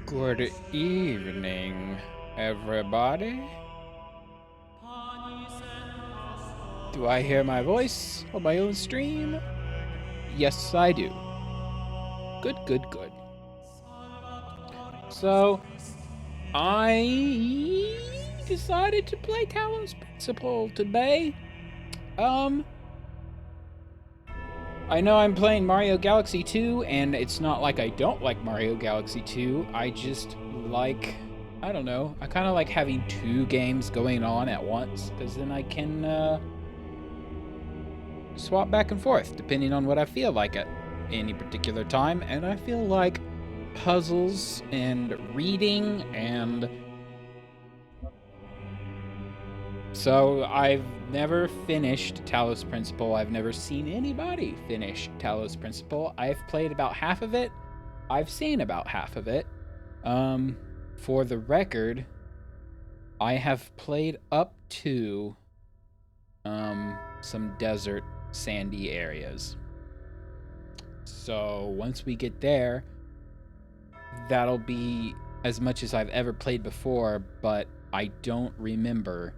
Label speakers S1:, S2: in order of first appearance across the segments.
S1: Good evening, everybody. Do I hear my voice on my own stream? Yes, I do. Good, good, good. So, I decided to play Talos Principle today. I know I'm playing Mario Galaxy 2, and it's not like I don't like Mario Galaxy 2. I just like, I don't know, I kind of like having two games going on at once, because then I can swap back and forth depending on what I feel like at any particular time. And I feel like puzzles and reading and so I've never finished Talos Principle. I've never seen anybody finish Talos Principle. I've played about half of it. I've seen about half of it. For the record, I have played up to some desert sandy areas. So once we get there, that'll be as much as I've ever played before, but I don't remember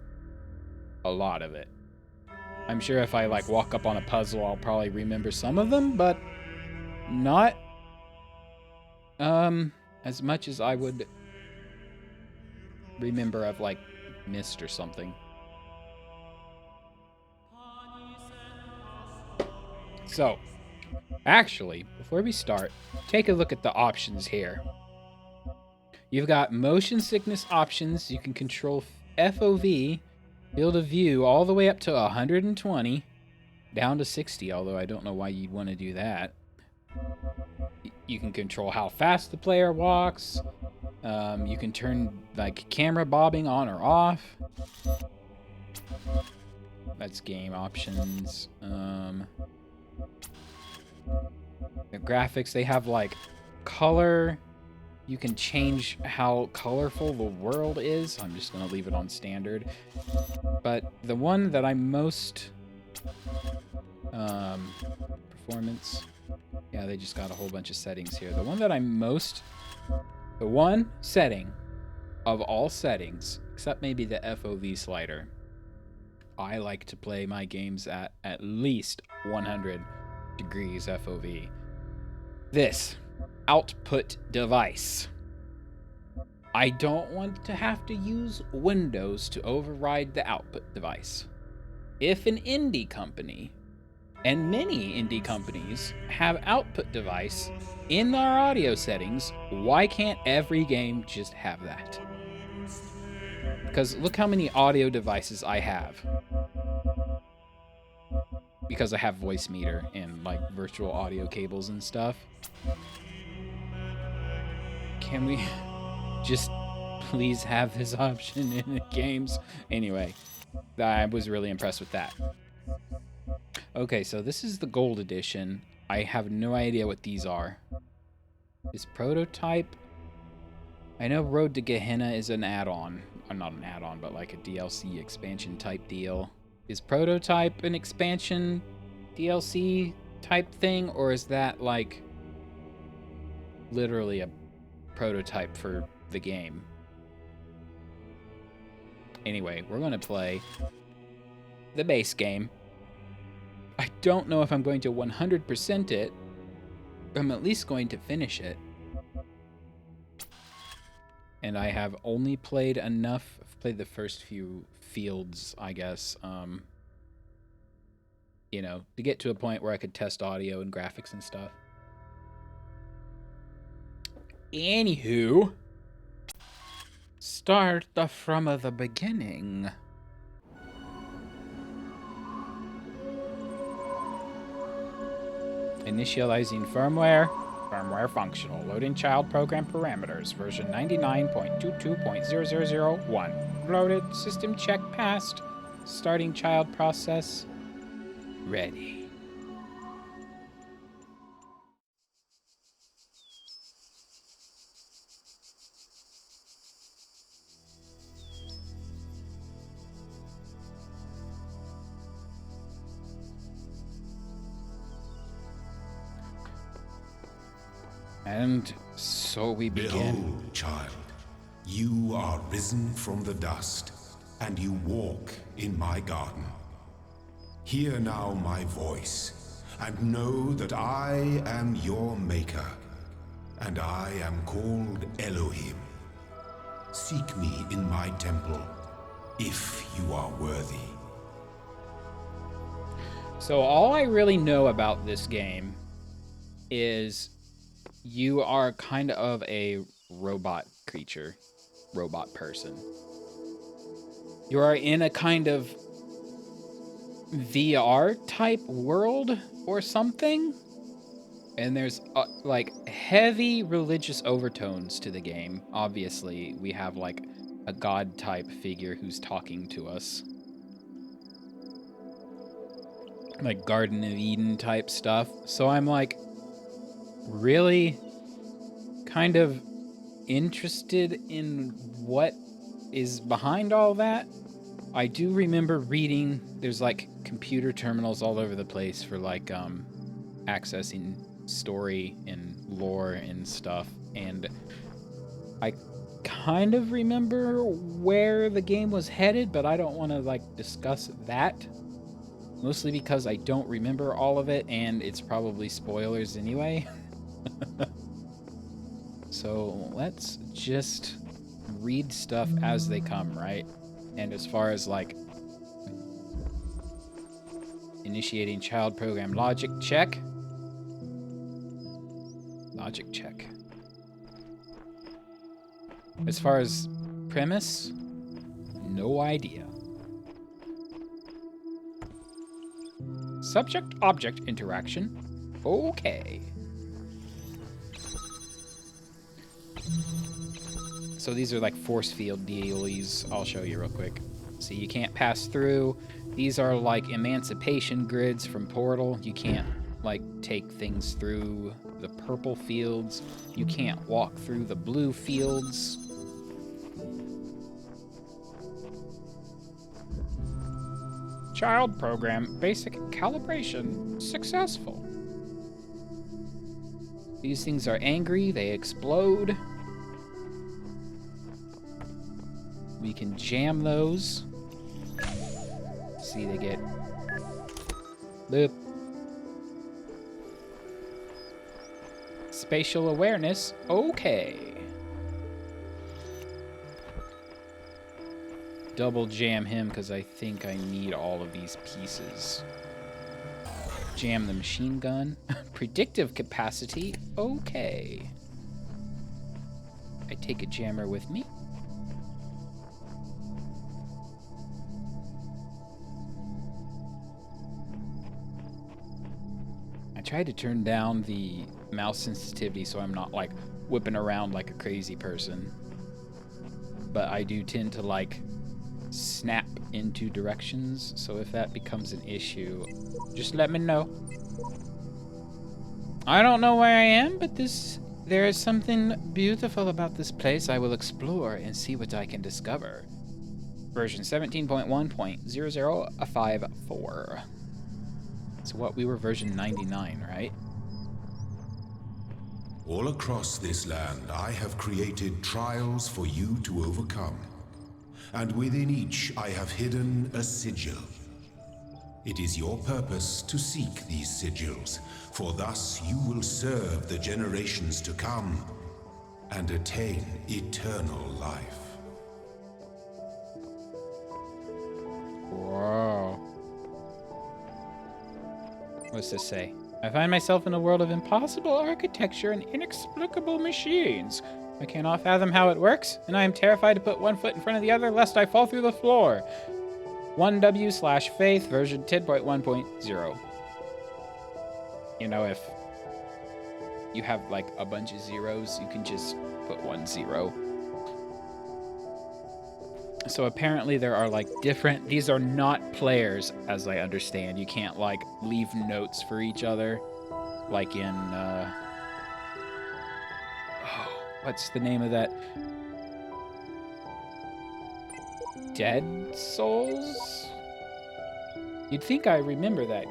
S1: a lot of it. I'm sure if I like walk up on a puzzle, I'll probably remember some of them, but not as much as I would remember of like Mist or something. So, actually, before we start, take a look at the options here. You've got motion sickness options. You can control FOV, field of view, all the way up to 120, down to 60, although I don't know why you'd want to do that. You can control how fast the player walks. You can turn like camera bobbing on or off. That's game options. The graphics, they have like color. You can change how colorful the world is. I'm just going to leave it on standard. But the one that I'm most... performance. Yeah, they just got a whole bunch of settings here. The one that I'm most... The one setting of all settings, except maybe the FOV slider, I like to play my games at least 100 degrees FOV. This output device. I don't want to have to use Windows to override the output device. If an indie company, and many indie companies, have output device in our audio settings, why can't every game just have that? Because look how many audio devices I have. Because I have voice meter and like virtual audio cables and stuff. Can we just please have this option in the games? Anyway, I was really impressed with that. Okay, so this is the gold edition. I have no idea what these are. Is prototype? I know Road to Gehenna is an add-on. Not an add-on, but like a DLC expansion type deal. Is prototype an expansion DLC type thing, or is that like literally a prototype for the game? Anyway, we're going to play the base game. I don't know if I'm going to 100% it, but I'm at least going to finish it. And I have only played enough. I've played the first few fields, I guess, you know, to get to a point where I could test audio and graphics and stuff. Anywho, start from the beginning. Initializing firmware. Firmware functional. Loading child program parameters. Version 99.22.0001. Loaded. System check passed. Starting child process. Ready. And so we begin.
S2: Behold, child, you are risen from the dust, and you walk in my garden. Hear now my voice, and know that I am your maker, and I am called Elohim. Seek me in my temple, if you are worthy.
S1: So all I really know about this game is you are kind of a robot creature, robot person. You are in a kind of VR type world or something, and there's like heavy religious overtones to the game. Obviously, we have like a god type figure who's talking to us, like Garden of Eden type stuff. So I'm like really kind of interested in what is behind all that. I do remember reading there's like computer terminals all over the place for like accessing story and lore and stuff, and I kind of remember where the game was headed, but I don't want to like discuss that, mostly because I don't remember all of it and it's probably spoilers anyway. So let's just read stuff as they come, right? And as far as like initiating child program logic check. Logic check. As far as premise, no idea. Subject-object interaction. Okay. So these are like force field dealies. I'll show you real quick. See, you can't pass through. These are like emancipation grids from Portal. You can't like take things through the purple fields. You can't walk through the blue fields. Child program basic calibration successful. These things are angry, they explode. We can jam those. See, they get loop. Spatial awareness, okay. Double jam him because I think I need all of these pieces. Jam the machine gun. Predictive capacity, okay. I take a jammer with me. I tried to turn down the mouse sensitivity so I'm not like whipping around like a crazy person. But I do tend to like snap into directions, so if that becomes an issue, just let me know. I don't know where I am, but there is something beautiful about this place. I will explore and see what I can discover. Version 17.1.0054. So what, we were version 99, right?
S2: All across this land, I have created trials for you to overcome. And within each, I have hidden a sigil. It is your purpose to seek these sigils, for thus you will serve the generations to come and attain eternal life.
S1: Whoa. What's this say? I find myself in a world of impossible architecture and inexplicable machines. I cannot fathom how it works, and I am terrified to put one foot in front of the other lest I fall through the floor. 1W/Faith, version 10.1.0. You know, if you have like a bunch of zeros, you can just put 1 0. So apparently there are like different, these are not players as I understand. You can't like leave notes for each other like in, what's the name of that? Dead Souls? You'd think I remember that.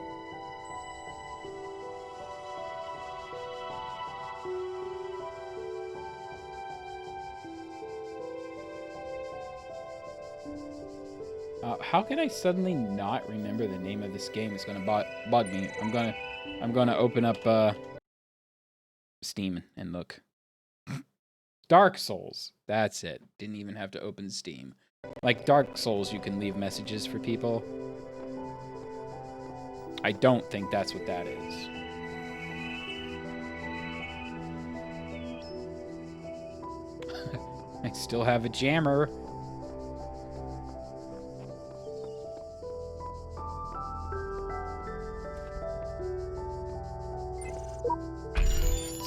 S1: How can I suddenly not remember the name of this game? It's gonna bug me. I'm gonna open up Steam and look. Dark Souls. That's it. Didn't even have to open Steam. Like Dark Souls, you can leave messages for people. I don't think that's what that is. I still have a jammer.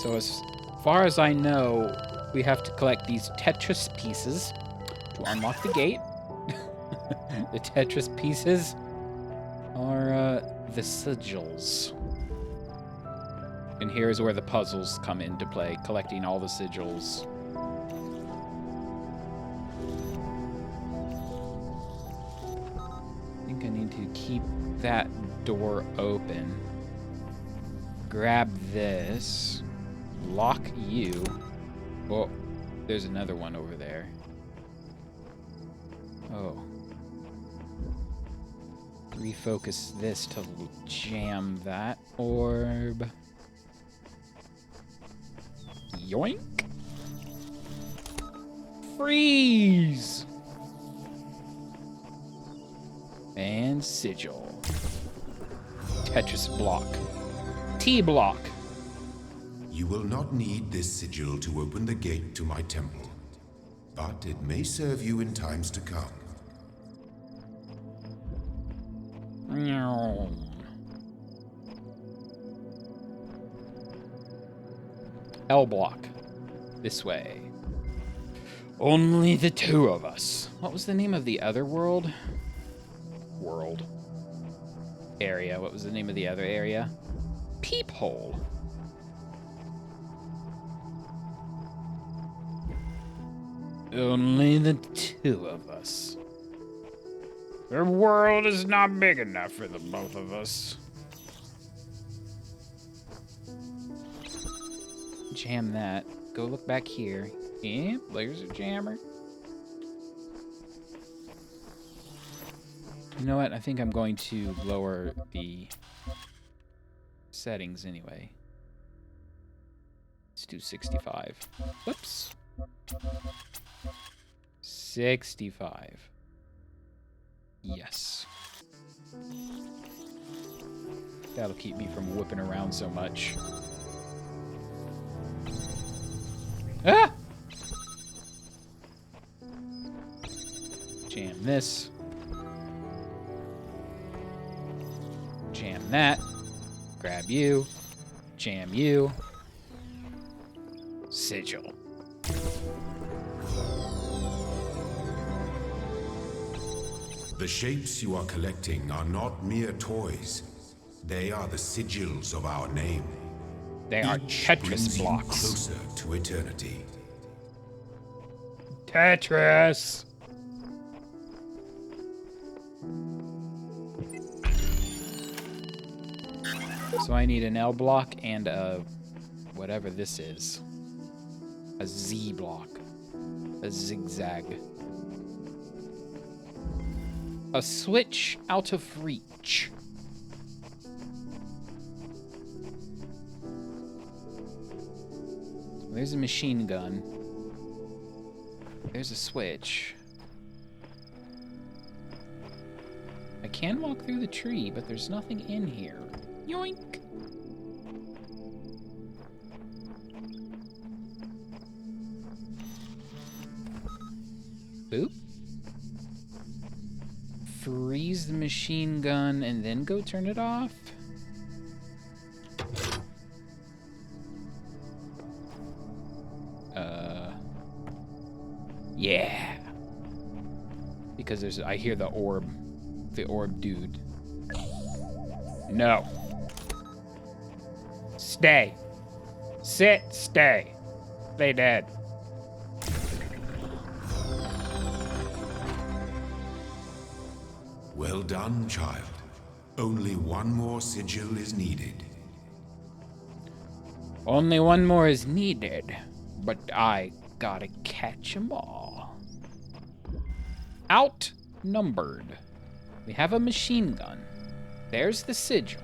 S1: So as far as I know, we have to collect these Tetris pieces to unlock the gate. The Tetris pieces are the sigils. And here's where the puzzles come into play, collecting all the sigils. I think I need to keep that door open. Grab this. Lock you. Oh, there's another one over there. Oh. Refocus this to jam that orb. Yoink. Freeze. And sigil. Tetris block. T-block.
S2: You will not need this sigil to open the gate to my temple, but it may serve you in times to come.
S1: L block. This way. Only the two of us. What was the name of the other world? Area. What was the name of the other area? Peephole. Only the two of us. The world is not big enough for the both of us. Jam that. Go look back here. Yep, there's a jammer. You know what? I think I'm going to lower the settings anyway. Let's do 65. Whoops. 65. Yes. That'll keep me from whipping around so much. Ah! Jam this. Jam that. Grab you. Jam you. Sigil.
S2: The shapes you are collecting are not mere toys. They are the sigils of our name.
S1: They are
S2: Each
S1: Tetris
S2: brings you
S1: blocks.
S2: closer to eternity.
S1: Tetris! So I need an L block and a whatever this is. A Z block. A zigzag. A switch out of reach. There's a machine gun. There's a switch. I can walk through the tree, but there's nothing in here. Yoink! Boop. Freeze the machine gun and then go turn it off. Yeah. Because I hear the orb dude. No. Stay. Sit, stay. Stay dead.
S2: Well done, child. Only one more sigil is needed.
S1: Only one more is needed, but I gotta catch 'em all. Out outnumbered. We have a machine gun. There's the sigil.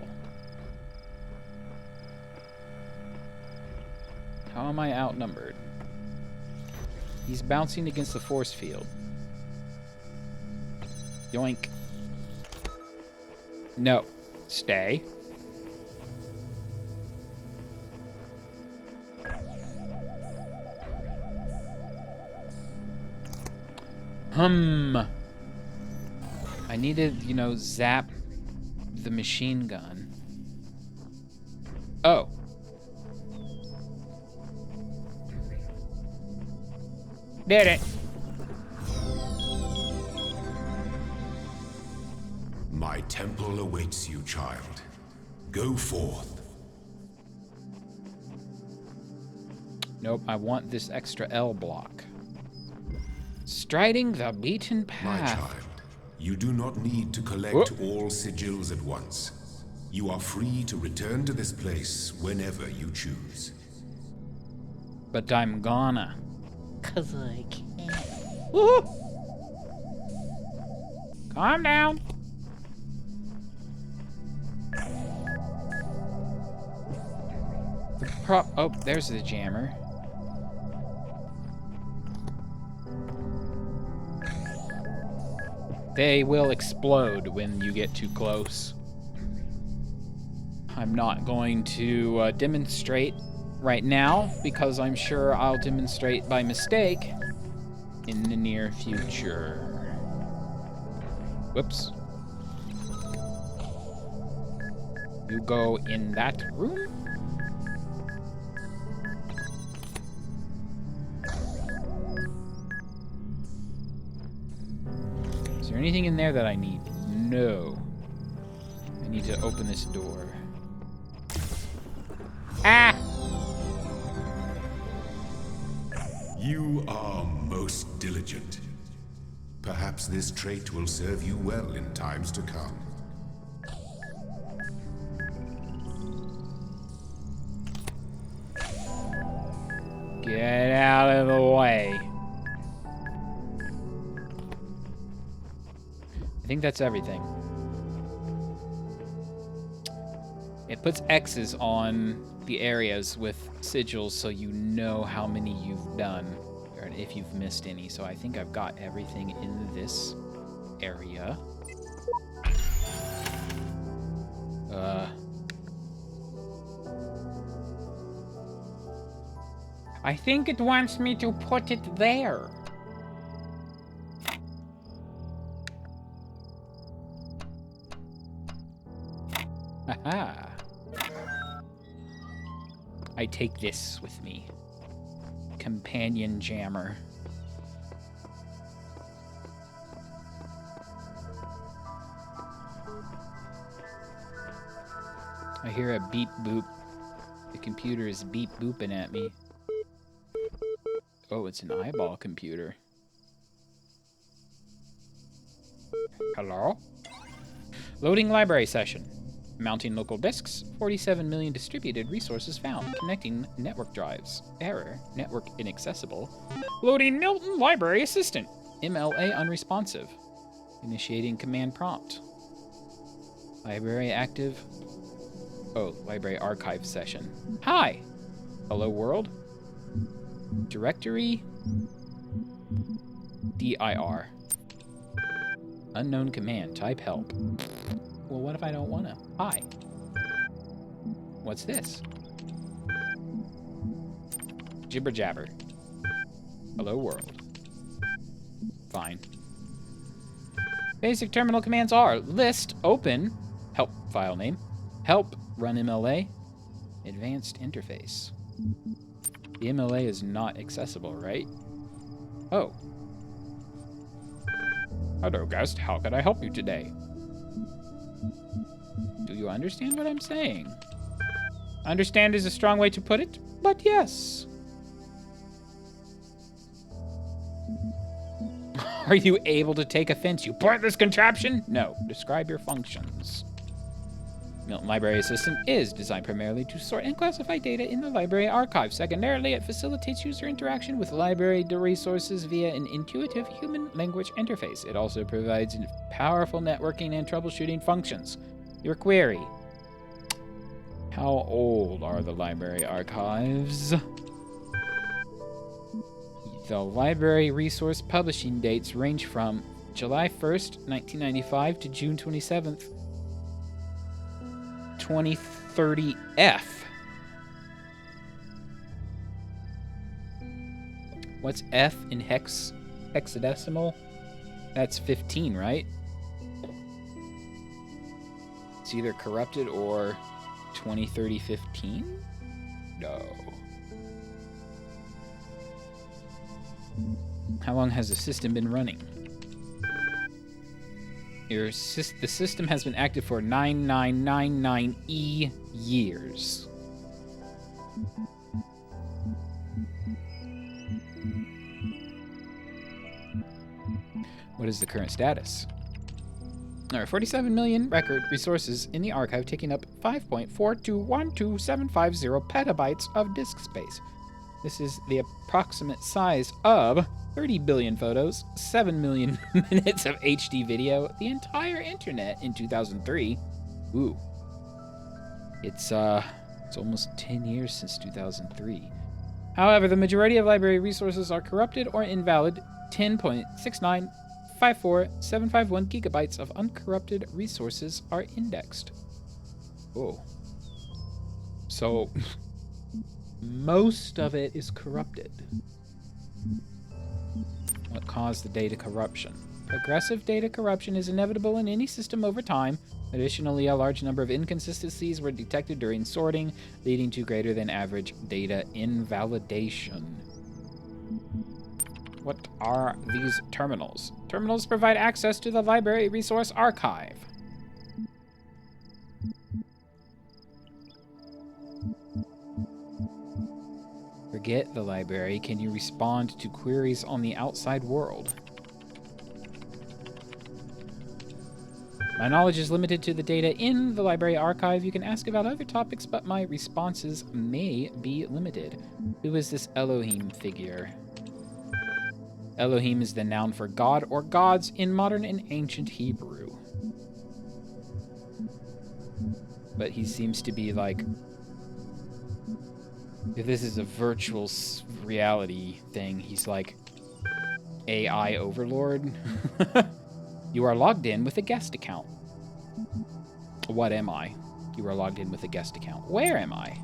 S1: How am I outnumbered? He's bouncing against the force field. Yoink. No. Stay. I need to, zap the machine gun. Oh. Did it.
S2: My temple awaits you, child. Go forth.
S1: Nope, I want this extra L block. Striding the beaten path.
S2: My child, you do not need to collect all sigils at once. You are free to return to this place whenever you choose.
S1: But I'm gonna. 'Cause I can. Woohoo! Calm down. Oh, there's the jammer. They will explode when you get too close. I'm not going to demonstrate right now because I'm sure I'll demonstrate by mistake in the near future. Whoops. You go in that room? Is there anything in there that I need? No. I need to open this door. Ah!
S2: You are most diligent. Perhaps this trait will serve you well in times to come.
S1: Get out of the way. I think that's everything. It puts X's on the areas with sigils so you know how many you've done, or if you've missed any. So I think I've got everything in this area. I think it wants me to put it there. Haha. I take this with me. Companion jammer. I hear a beep boop. The computer is beep booping at me. Oh, it's an eyeball computer. Hello? Loading library session. Mounting local disks. 47 million distributed resources found. Connecting network drives. Error. Network inaccessible. Loading Milton Library Assistant. MLA unresponsive. Initiating command prompt. Library active. Oh, library archive session. Hi. Hello world. Directory. dir. Unknown command. Type help. Well, what if I don't want to? Hi. What's this? Jibber jabber. Hello world. Fine. Basic terminal commands are list, open, help file name, help, run MLA, advanced interface. The MLA is not accessible, right? Oh. Hello, guest. How can I help you today? Do you understand what I'm saying? Understand is a strong way to put it, but yes. Are you able to take offense, you pointless contraption? No. Describe your functions. Milton Library Assistant is designed primarily to sort and classify data in the library archive. Secondarily, it facilitates user interaction with library resources via an intuitive human language interface. It also provides powerful networking and troubleshooting functions. Your query: how old are the library archives? The library resource publishing dates range from July 1st, 1995 to June 27th, 2030F. What's F in hexadecimal? That's 15, right? It's either corrupted or 2030-15? No. How long has the system been running? The system has been active for 9999 years. What is the current status? There are 47 million record resources in the archive, taking up 5.4212750 petabytes of disk space. This is the approximate size of 30 billion photos, 7 million minutes of HD video, the entire internet in 2003. Ooh. It's almost 10 years since 2003. However, the majority of library resources are corrupted or invalid. 10.6954751 gigabytes of uncorrupted resources are indexed. Oh. So most of it is corrupted. What caused the data corruption? Progressive data corruption is inevitable in any system over time. Additionally, a large number of inconsistencies were detected during sorting, leading to greater than average data invalidation. What are these terminals? Terminals provide access to the library resource archive. Forget the library. Can you respond to queries on the outside world? My knowledge is limited to the data in the library archive. You can ask about other topics, but my responses may be limited. Who is this Elohim figure? Elohim is the noun for God or gods in modern and ancient Hebrew. But he seems to be like... if this is a virtual reality thing, he's like AI overlord. You are logged in with a guest account. What am I? You are logged in with a guest account. Where am I?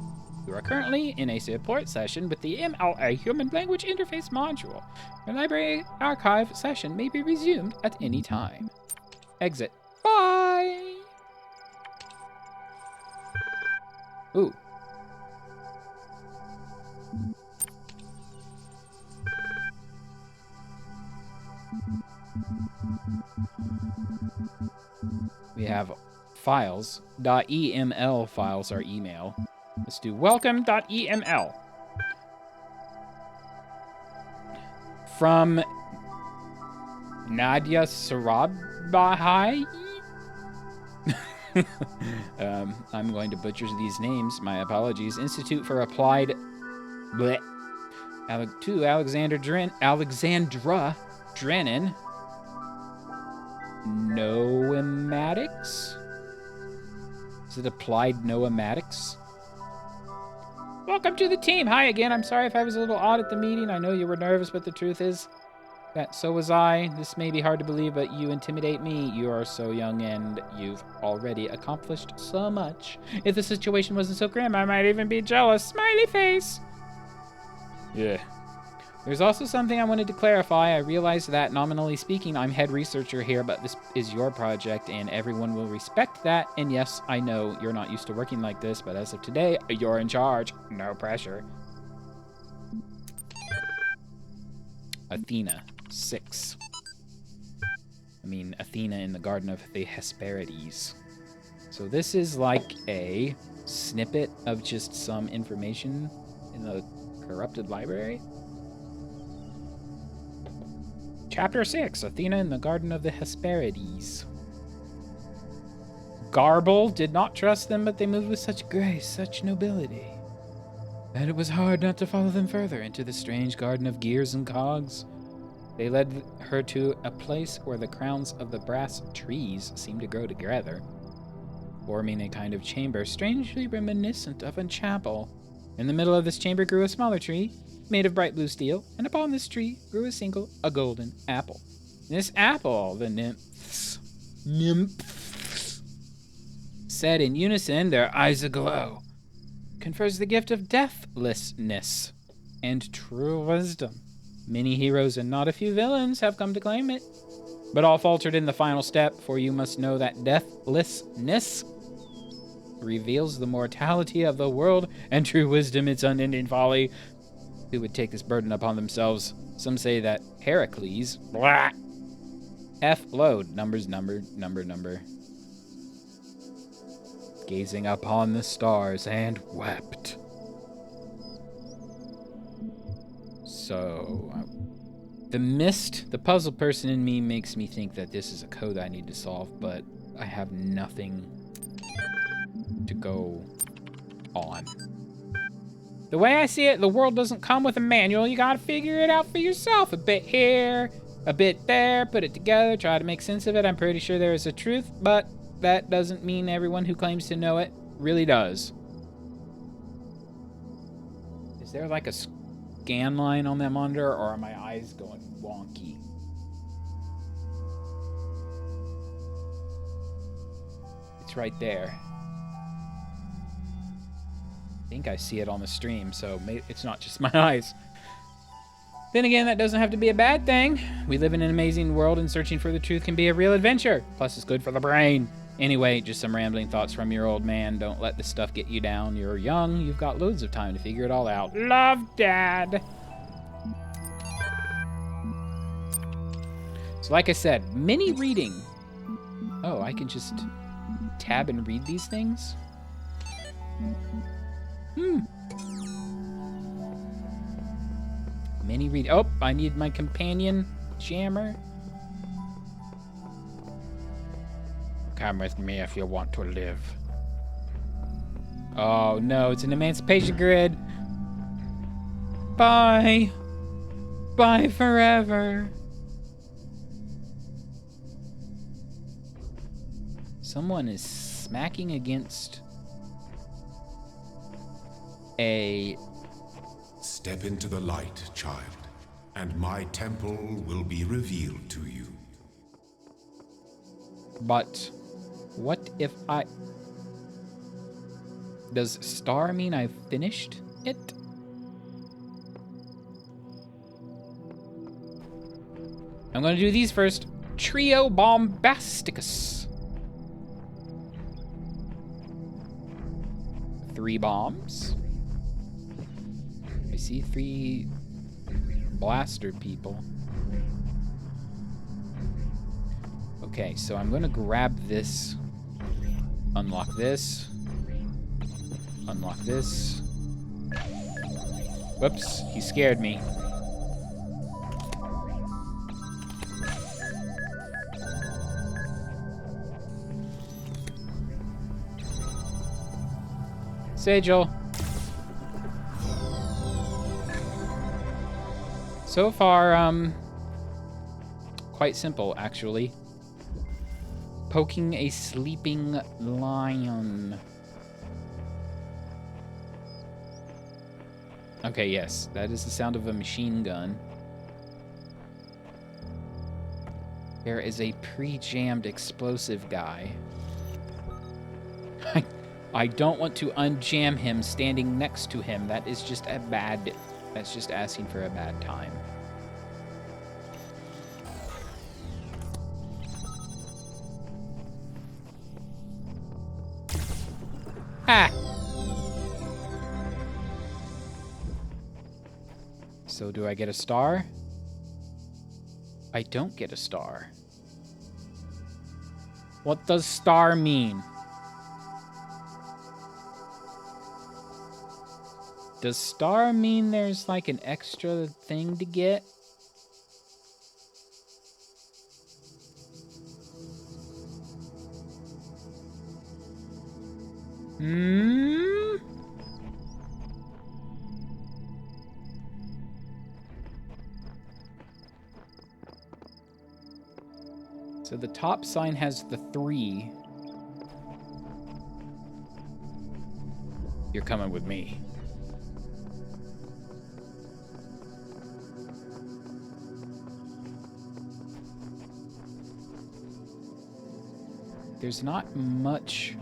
S1: You are currently in a support session with the MLA Human Language Interface module. Your library archive session may be resumed at any time. Exit. Bye! Ooh. We have files. .eml files are email. Let's do welcome.eml. From Nadia Sarabhai. I'm going to butcher these names. My apologies. Institute for Applied... bleh. To Alexandra Drennan. Noematics? Is it Applied Noematics? Welcome to the team. Hi again. I'm sorry if I was a little odd at the meeting. I know you were nervous, but the truth is that so was I. This may be hard to believe, but you intimidate me. You are so young and you've already accomplished so much. If the situation wasn't so grim, I might even be jealous. Smiley face. Yeah. There's also something I wanted to clarify. I realize that, nominally speaking, I'm head researcher here, but this is your project, and everyone will respect that. And yes, I know you're not used to working like this, but as of today, you're in charge. No pressure. Athena, 6. I mean, Athena in the Garden of the Hesperides. So this is like a snippet of just some information in the corrupted library. Chapter 6, Athena in the Garden of the Hesperides. garble did not trust them, but they moved with such grace, such nobility, that it was hard not to follow them further into the strange garden of gears and cogs. They led her to a place where the crowns of the brass trees seemed to grow together, forming a kind of chamber strangely reminiscent of a chapel. In the middle of this chamber grew a smaller tree, made of bright blue steel, and upon this tree grew a golden apple. This apple, the nymphs said in unison, their eyes aglow, confers the gift of deathlessness and true wisdom. Many heroes and not a few villains have come to claim it, but all faltered in the final step, for you must know that deathlessness reveals the mortality of the world, and true wisdom its unending folly. Who would take this burden upon themselves? Some say that Heracles, blah, F load, numbers, number, gazing upon the stars and wept. So, the mist, the puzzle person in me makes me think that this is a code I need to solve, but I have nothing to go on. The way I see it, the world doesn't come with a manual. You gotta figure it out for yourself. A bit here, a bit there, put it together, try to make sense of it. I'm pretty sure there is a truth, but that doesn't mean everyone who claims to know it really does. Is there like a scan line on that monitor, or are my eyes going wonky? It's right there. I think I see it on the stream, so maybe it's not just my eyes. Then again, that doesn't have to be a bad thing. We live in an amazing world, and searching for the truth can be a real adventure. Plus, it's good for the brain. Anyway, just some rambling thoughts from your old man. Don't let this stuff get you down. You're young. You've got loads of time to figure it all out. Love, Dad. So like I said, mini reading. Oh, I can just tab and read these things? Mini read. Oh, I need my companion jammer. Come with me if you want to live. Oh no, it's an emancipation grid. Bye. Bye forever. Someone is smacking against a...
S2: Step into the light, child, and my temple will be revealed to you.
S1: But what if I... Does star mean I've finished it? I'm going to do these first. Trio Bombasticus. 3 bombs. I see 3 blaster people. Okay, so I'm going to grab this. Unlock this. Unlock this. Whoops, he scared me. Sigil. So far, quite simple, actually. Poking a sleeping lion. Okay, yes, that is the sound of a machine gun. There is a pre-jammed explosive guy. I don't want to unjam him standing next to him. That is just a bad... That's just asking for a bad time. Ah! So do I get a star? I don't get a star. What does star mean? Does star mean there's like an extra thing to get? Hmm? So the top sign has the 3. You're coming with me. There's not much.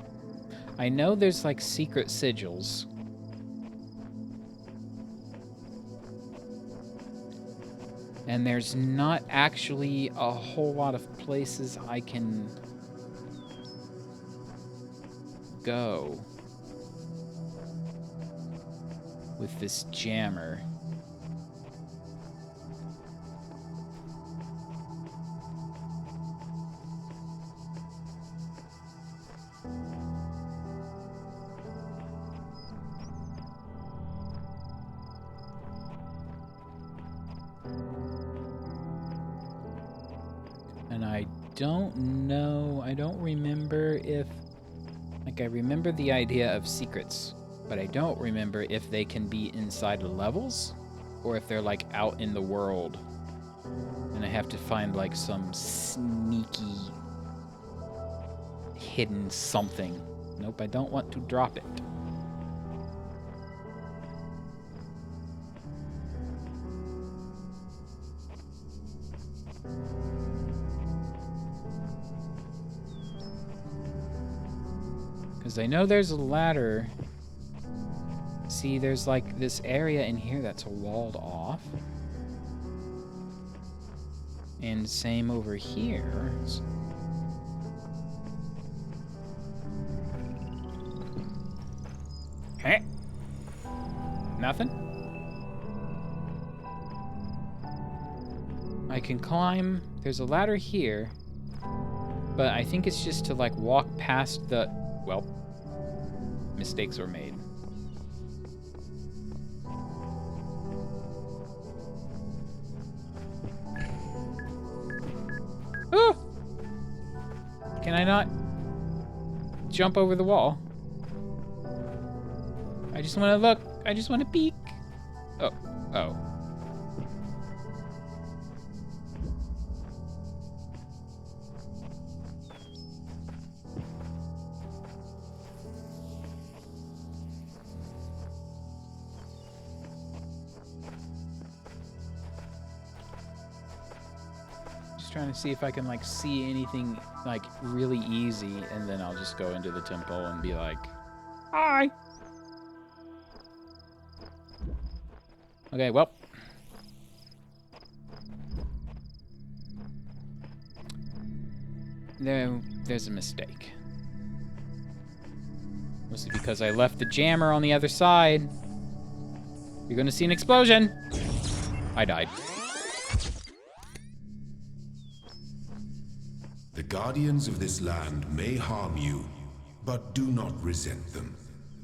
S1: I know there's like secret sigils. And there's not actually a whole lot of places I can go with this jammer. And I don't know, I don't remember if, like I remember the idea of secrets, but I don't remember if they can be inside levels or if they're like out in the world. And I have to find like some sneaky hidden something. Nope, I don't want to drop it. Because I know there's a ladder. See, there's like this area in here that's walled off. And same over here. Hey. Nothing? I can climb. There's a ladder here. But I think it's just to like walk past the... Well, mistakes were made. Oh! Can I not jump over the wall? I just want to look. I just want to peek. Oh. Oh. Trying to see if I can like see anything like really easy, and then I'll just go into the temple and be like, hi. Okay, well. There's a mistake. Mostly because I left the jammer on the other side. You're gonna see an explosion. I died.
S2: The guardians of this land may harm you, but do not resent them,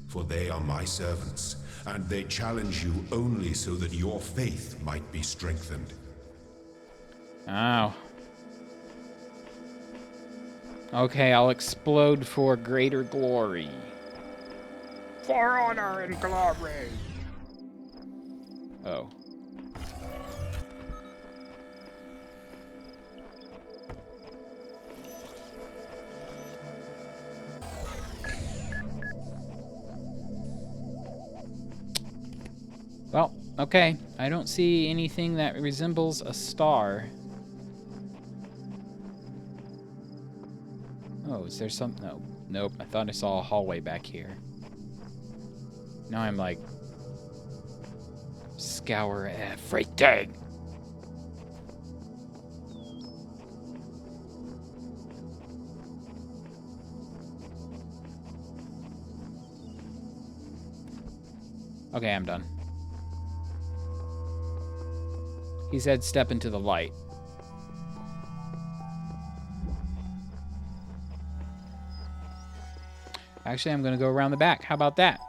S2: for they are my servants, and they challenge you only so that your faith might be strengthened.
S1: Oh. Okay, I'll explode for greater glory. For honor and glory. Oh. Well, okay. I don't see anything that resembles a star. Oh, is there some... No. Nope. I thought I saw a hallway back here. Now I'm like... Scour everything! Okay, I'm done. He said step into the light. Actually, I'm going to go around the back. How about that?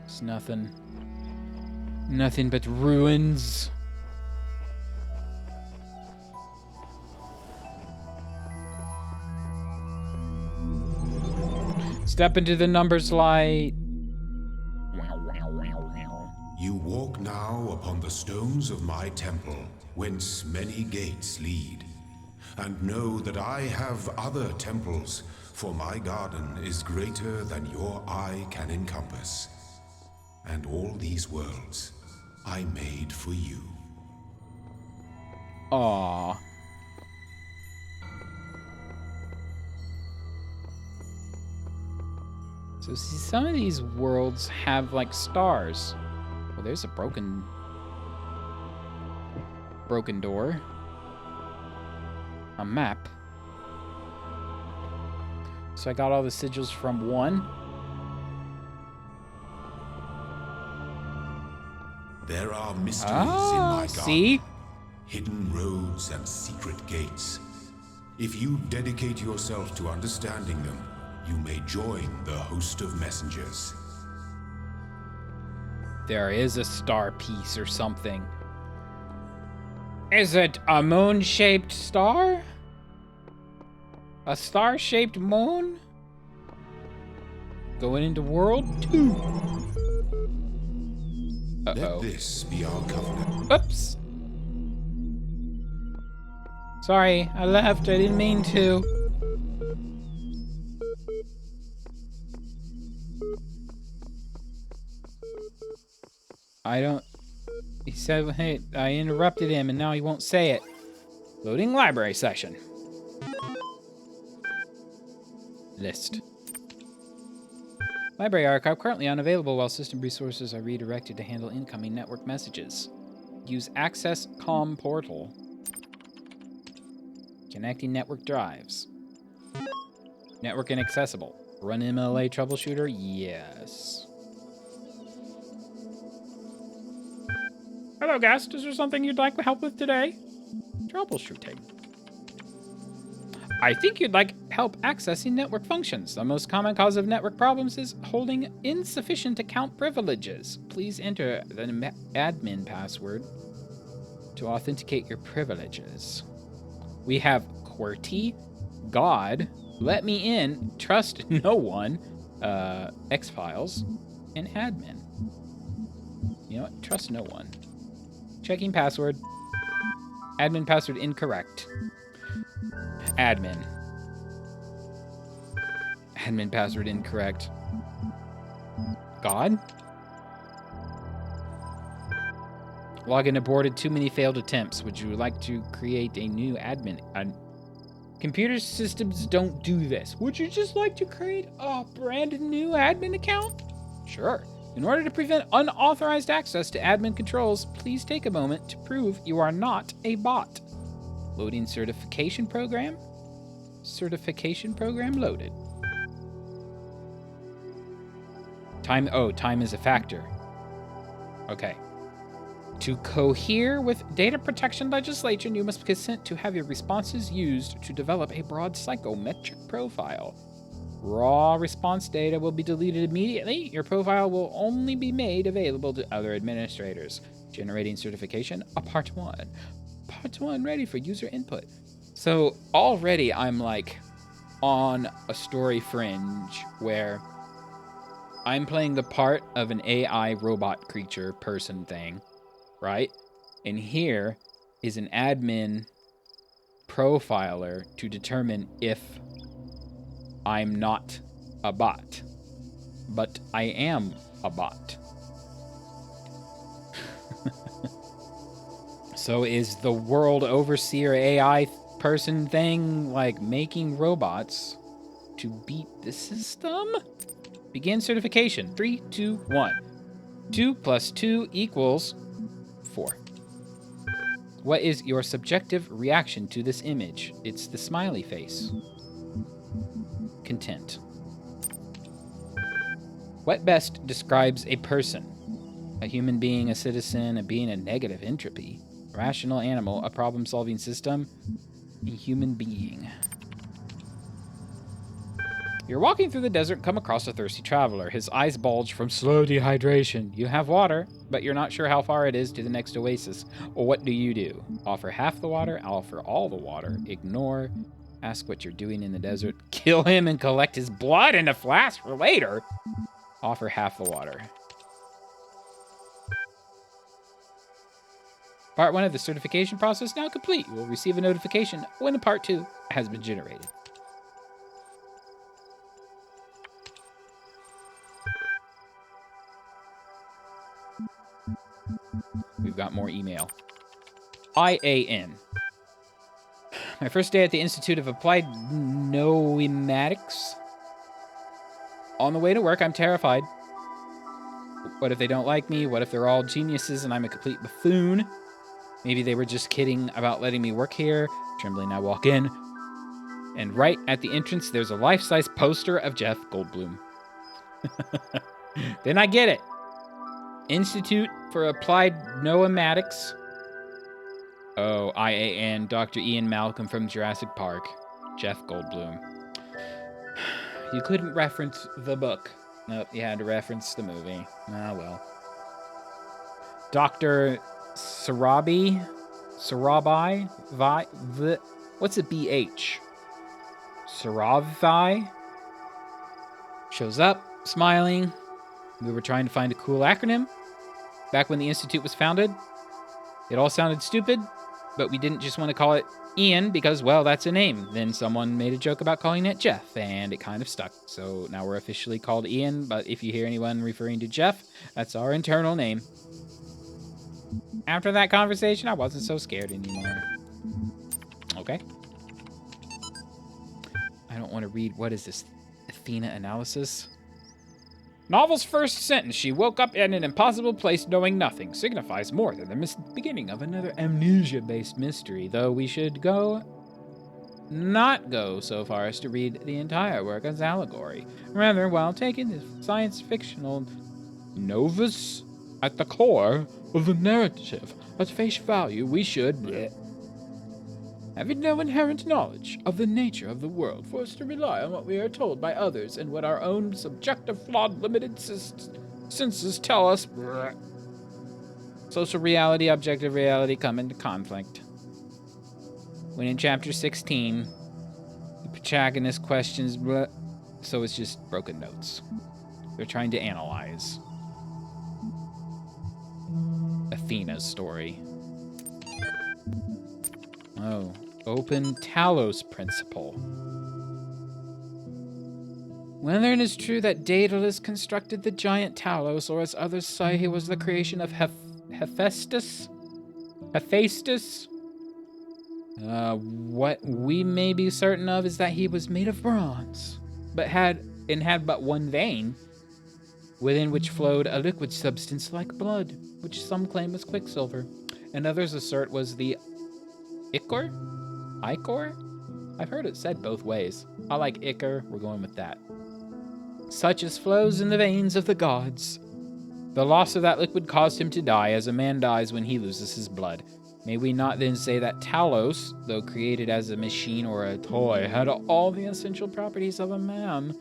S1: It's nothing. Nothing but ruins. Step into the numbers light.
S2: You walk now upon the stones of my temple, whence many gates lead. And know that I have other temples, for my garden is greater than your eye can encompass. And all these worlds I made for you.
S1: Aww. So see, some of these worlds have like stars. Well, there's a broken door. A map. So I got all the sigils from one.
S2: There are mysteries in my garden.
S1: See?
S2: Hidden roads and secret gates. If you dedicate yourself to understanding them, you may join the host of messengers.
S1: There is a star piece or something. Is it a moon-shaped star? A star-shaped moon? Going into World 2. Uh-oh.
S2: Let this be our covenant.
S1: Oops. Sorry, I left. I didn't mean to. He said, hey, I interrupted him and now he won't say it. Loading library session. List. Library archive currently unavailable while system resources are redirected to handle incoming network messages. Use access COM portal. Connecting network drives. Network inaccessible. Run MLA troubleshooter? Yes. Hello, guest. Is there something you'd like help with today? Troubleshooting. I think you'd like help accessing network functions. The most common cause of network problems is holding insufficient account privileges. Please enter the admin password to authenticate your privileges. We have QWERTY, God, Let Me In, Trust No One, X-Files, and Admin. You know what? Trust no one. Checking password. Admin password incorrect. Admin. Admin password incorrect. God? Login aborted. Too many failed attempts. Would you like to create a new admin? Computer systems don't do this. Would you just like to create a brand new admin account? Sure. In order to prevent unauthorized access to admin controls, please take a moment to prove you are not a bot. Loading certification program. Certification program loaded. Time. Oh, time is a factor. Okay. To cohere with data protection legislation, you must consent to have your responses used to develop a broad psychometric profile. Raw response data will be deleted immediately. Your profile will only be made available to other administrators. Generating certification, part 1. Part 1 ready for user input. So already I'm like on a story fringe where I'm playing the part of an AI robot creature person thing, right? And here is an admin profiler to determine if I'm not a bot, but I am a bot. So is the world overseer AI person thing like making robots to beat the system? Begin certification. 3, 2, 1. 2 plus 2 equals 4. What is your subjective reaction to this image? It's the smiley face. Content. What best describes a person? A human being, a citizen, a being of negative entropy, a rational animal, a problem-solving system, a human being. You're walking through the desert, come across a thirsty traveler. His eyes bulge from slow dehydration. You have water, but you're not sure how far it is to the next oasis. Well, what do? Offer half the water, offer all the water, ignore, Ask what you're doing in the desert. Kill him and collect his blood in a flask for later. Offer half the water. Part 1 of the certification process now complete. You will receive a notification when Part 2 has been generated. We've got more email. IAN. My first day at the Institute of Applied Noematics. On the way to work, I'm terrified. What if they don't like me? What if they're all geniuses and I'm a complete buffoon? Maybe they were just kidding about letting me work here. Trembling, I walk in. And right at the entrance, there's a life-size poster of Jeff Goldblum. Then I get it. Institute for Applied Noematics. Oh, IAN, Dr. Ian Malcolm from Jurassic Park. Jeff Goldblum. You couldn't reference the book. Nope, you had to reference the movie. Ah, well. Dr. Sarabi? What's a BH? Saravi? Shows up, smiling. We were trying to find a cool acronym. Back when the Institute was founded, it all sounded stupid, but we didn't just want to call it Ian because, well, that's a name. Then someone made a joke about calling it Jeff, and it kind of stuck. So now we're officially called Ian, but if you hear anyone referring to Jeff, that's our internal name. After that conversation, I wasn't so scared anymore. Okay. I don't want to read, what is this? Athena analysis? Novel's first sentence, she woke up in an impossible place knowing nothing, signifies more than the beginning of another amnesia-based mystery, though we should not go so far as to read the entire work as allegory. Rather, while taking the science-fictional novus at the core of the narrative at face value, we should having no inherent knowledge of the nature of the world, forced to rely on what we are told by others and what our own subjective, flawed, limited senses tell us. Social reality, objective reality come into conflict. When in chapter 16, the protagonist questions, so it's just broken notes. They're trying to analyze Athena's story. Oh. Open Talos principle. Whether it is true that Daedalus constructed the giant Talos, or as others say he was the creation of Hephaestus? What we may be certain of is that he was made of bronze, but had but one vein, within which flowed a liquid substance like blood, which some claim was quicksilver, and others assert was the ichor? I've heard it said both ways. I like ichor, we're going with that. Such as flows in the veins of the gods. The loss of that liquid caused him to die, as a man dies when he loses his blood. May we not then say that Talos, though created as a machine or a toy, had all the essential properties of a man?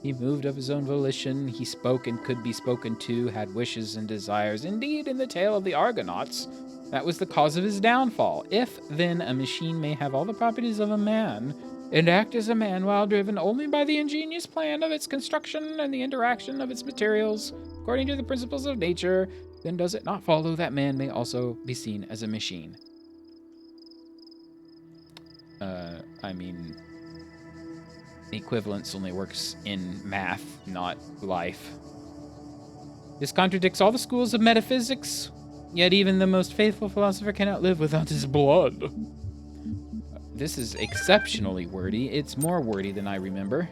S1: He moved of his own volition, he spoke and could be spoken to, had wishes and desires. Indeed, in the tale of the Argonauts, that was the cause of his downfall. If, then, a machine may have all the properties of a man, and act as a man while driven only by the ingenious plan of its construction and the interaction of its materials, according to the principles of nature, then does it not follow that man may also be seen as a machine? Equivalence only works in math, not life. This contradicts all the schools of metaphysics, yet even the most faithful philosopher cannot live without his blood. This is exceptionally wordy. It's more wordy than I remember.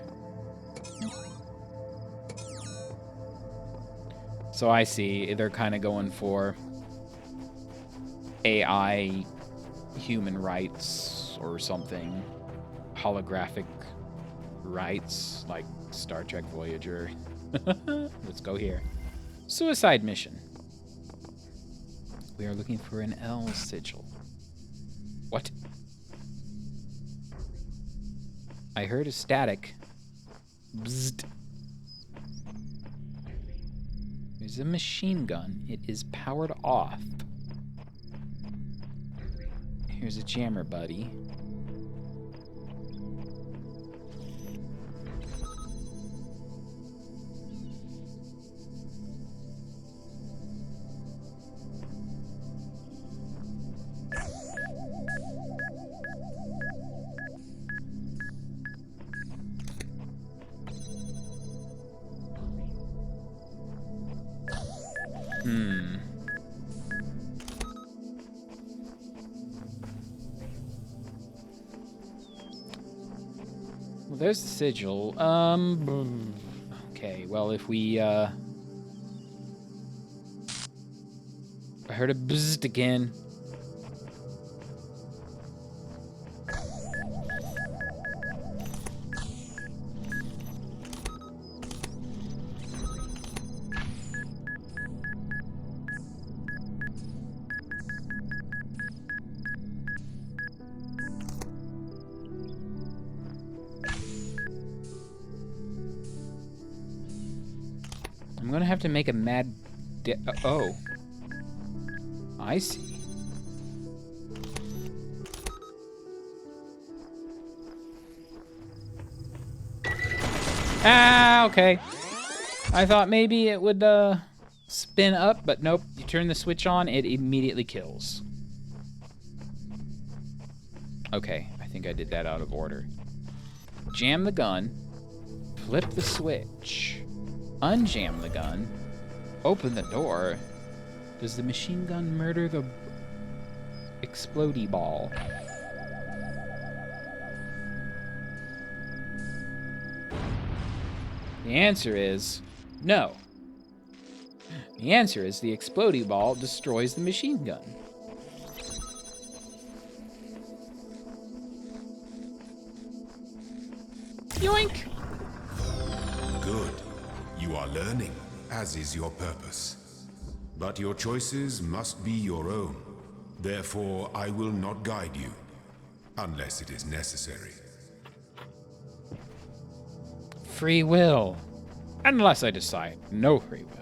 S1: So I see they're kind of going for AI human rights or something. Holographic rights, like Star Trek Voyager. Let's go here. Suicide mission. We are looking for an L sigil. What? I heard a static. Bzzzt. There's a machine gun. It is powered off. Here's a jammer buddy. Well, there's the sigil. Okay, well, if we, I heard a bzzzt again. I'm gonna have to make a mad... oh. I see. Ah, okay. I thought maybe it would, spin up, but nope. You turn the switch on, it immediately kills. Okay, I think I did that out of order. Jam the gun. Flip the switch. Unjam the gun. Open the door. Does the machine gun murder the explodey ball? The answer is no. The answer is the explodey ball destroys the machine gun. Yoink!
S2: Good. You are learning, as is your purpose. But your choices must be your own. Therefore, I will not guide you, unless it is necessary.
S1: Free will. Unless I decide no free will.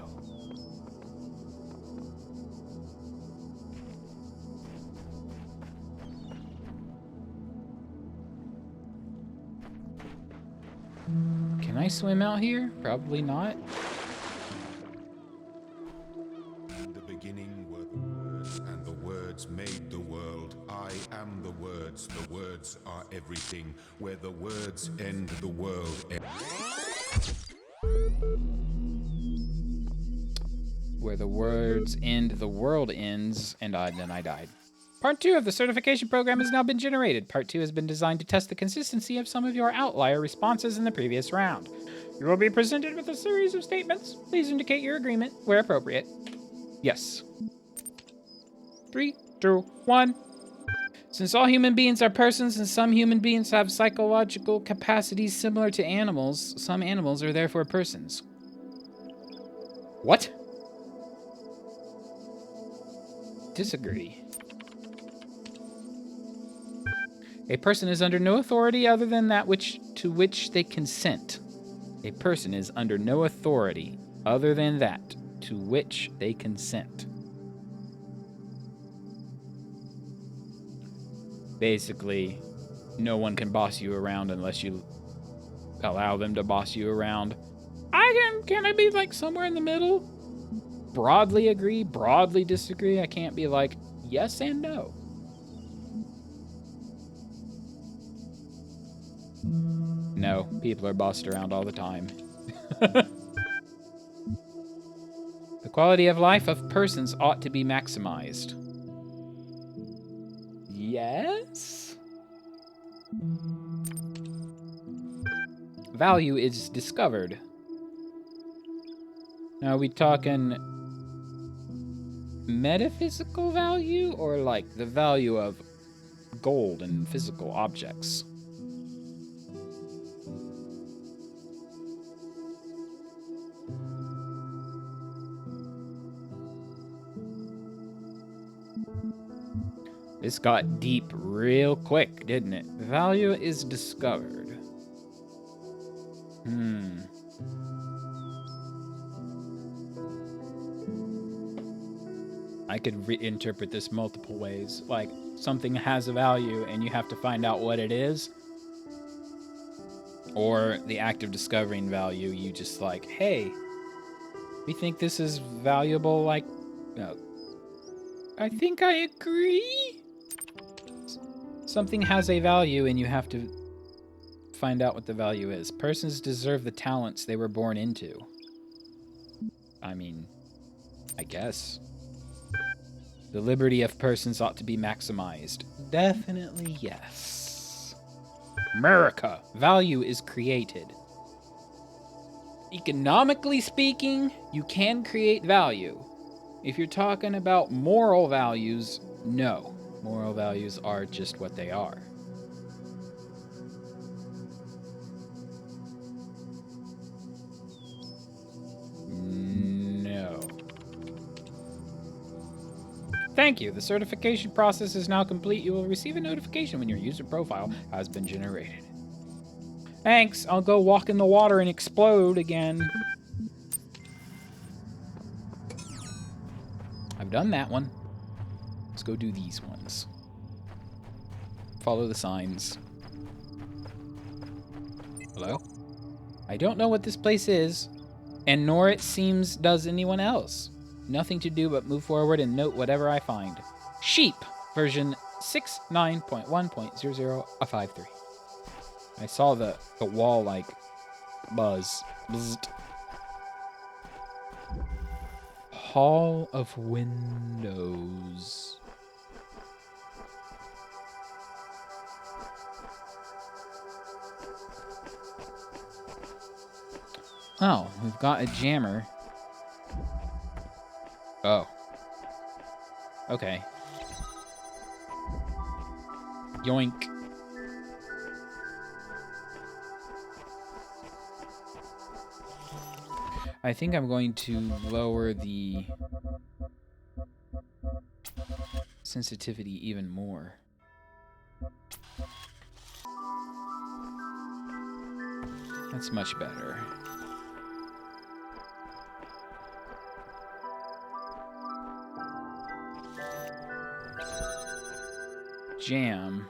S1: Can I swim out here? Probably not.
S2: In the beginning were the words, and the words made the world. I am the words are everything. Where the words end, the world ends.
S1: Where the words end, the world ends, and then I died. Part 2 of the certification program has now been generated. Part 2 has been designed to test the consistency of some of your outlier responses in the previous round. You will be presented with a series of statements. Please indicate your agreement where appropriate. Yes. 3, 2, 1. Since all human beings are persons and some human beings have psychological capacities similar to animals, some animals are therefore persons. What? Disagree. A person is under no authority other than that to which they consent. A person is under no authority other than that to which they consent. Basically, no one can boss you around unless you allow them to boss you around. Can I be like somewhere in the middle? Broadly agree, broadly disagree. I can't be like yes and no. No, people are bossed around all the time. The quality of life of persons ought to be maximized. Yes? Value is discovered. Now, are we talking metaphysical value or like the value of gold and physical objects? This got deep real quick, didn't it? Value is discovered. I could reinterpret this multiple ways. Like, something has a value and you have to find out what it is. Or the act of discovering value, you just like, hey, we think this is valuable, like, I think I agree. Something has a value and you have to find out what the value is. Persons deserve the talents they were born into. I mean, I guess. The liberty of persons ought to be maximized. Definitely yes. America. Value is created. Economically speaking, you can create value. If you're talking about moral values, no. Moral values are just what they are. No. Thank you. The certification process is now complete. You will receive a notification when your user profile has been generated. Thanks. I'll go walk in the water and explode again. I've done that one. Let's go do these ones. Follow the signs. Hello? I don't know what this place is, and nor it seems does anyone else. Nothing to do but move forward and note whatever I find. Sheep, version 69.1.0053. I saw the wall, like, buzz. Bzzzt. Hall of Windows. Oh, we've got a jammer. Oh. Okay. Yoink. I think I'm going to lower the sensitivity even more. That's much better. Jam.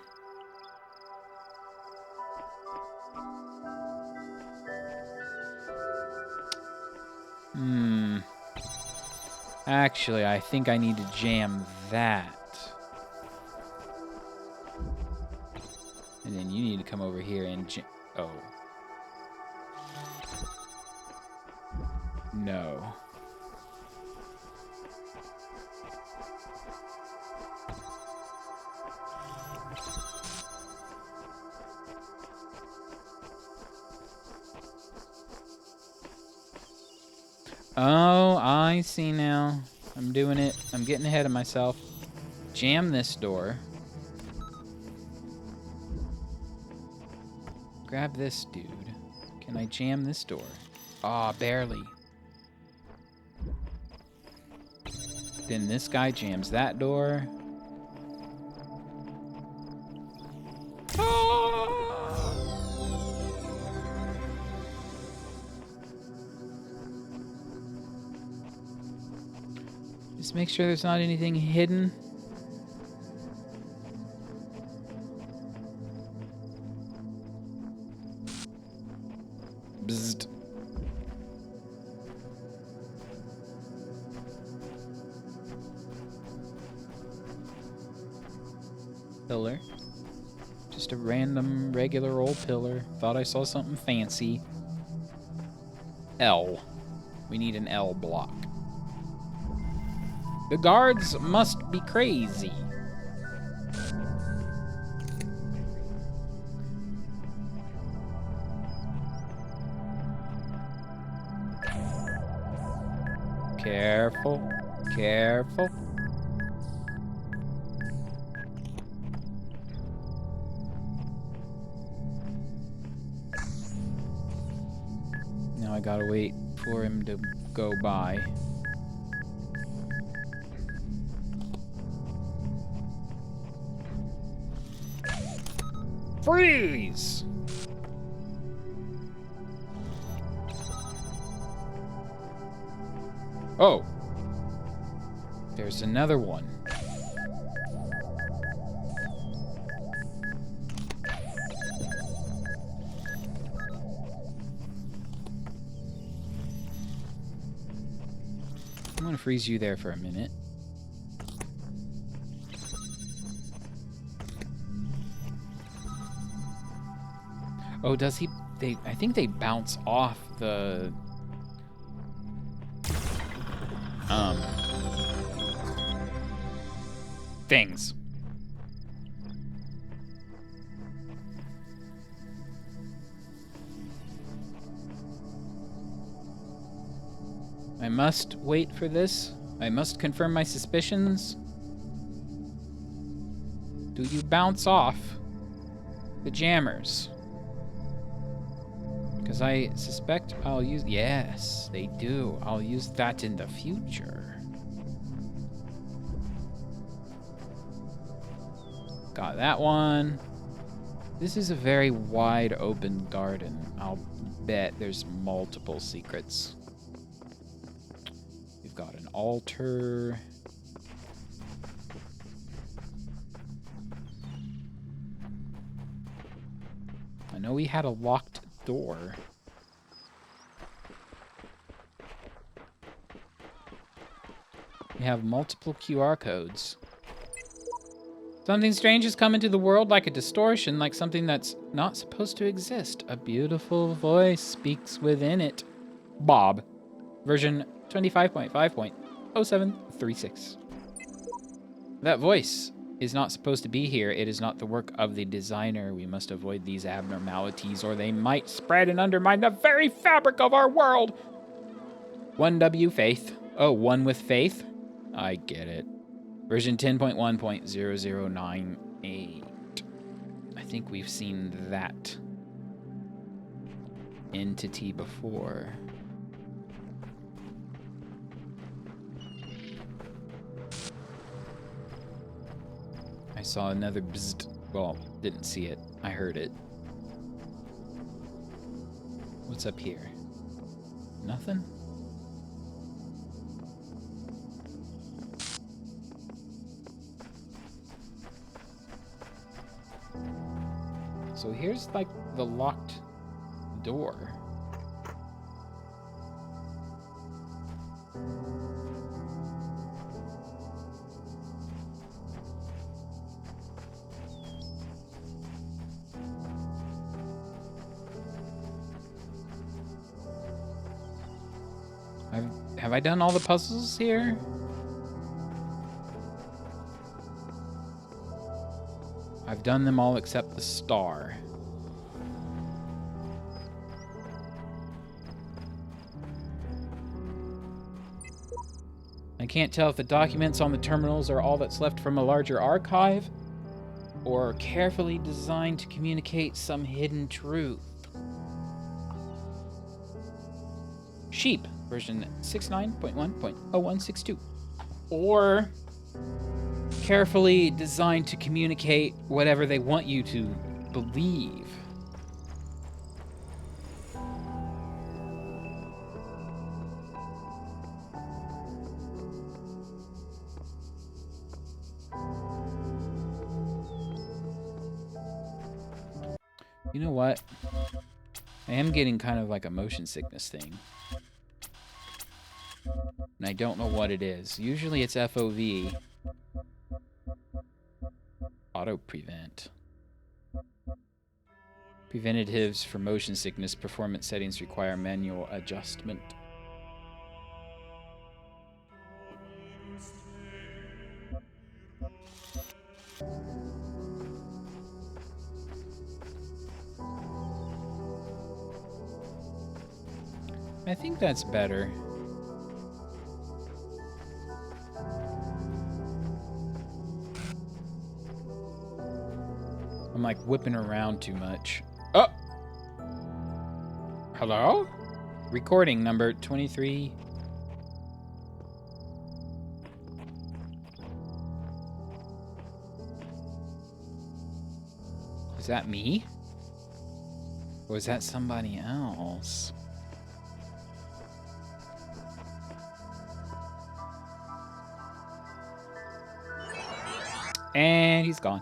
S1: Actually, I think I need to jam that. And then you need to come over here and jam. Oh. No. Oh, I see now. I'm doing it. I'm getting ahead of myself. Jam this door. Grab this dude. Can I jam this door? Ah, barely. Then this guy jams that door. Just make sure there's not anything hidden. Bzzzt. Pillar. Just a random, regular old pillar. Thought I saw something fancy. L. We need an L block. The guards must be crazy. Careful, careful. Now I gotta wait for him to go by. Freeze! Oh. There's another one. I'm gonna freeze you there for a minute. Oh, does he? I think they bounce off the things. I must wait for this. I must confirm my suspicions. Do you bounce off the jammers? Because I suspect I'll use... Yes, they do. I'll use that in the future. Got that one. This is a very wide open garden. I'll bet there's multiple secrets. We've got an altar. I know we had a locked door. We have multiple QR codes. Something strange has come into the world like a distortion, like something that's not supposed to exist. A beautiful voice speaks within it. Bob. Version 25.5.0736. That voice is not supposed to be here. It is not the work of the designer. We must avoid these abnormalities or they might spread and undermine the very fabric of our world. 1W Faith. Oh, one with faith? I get it. Version 10.1.0098. I think we've seen that entity before. I saw another bzzzt. Well, didn't see it. I heard it. What's up here? Nothing? So here's like the locked door. Have I done all the puzzles here? I've done them all except the star. I can't tell if the documents on the terminals are all that's left from a larger archive, or are carefully designed to communicate some hidden truth. Sheep, version 69.1.0162. Or carefully designed to communicate whatever they want you to believe. You know what? I am getting kind of like a motion sickness thing. And I don't know what it is. Usually it's FOV. Auto prevent. Preventatives for motion sickness performance settings require manual adjustment. I think that's better. I'm like whipping around too much. Oh! Hello? Recording number 23. Is that me? Or is that somebody else? And he's gone.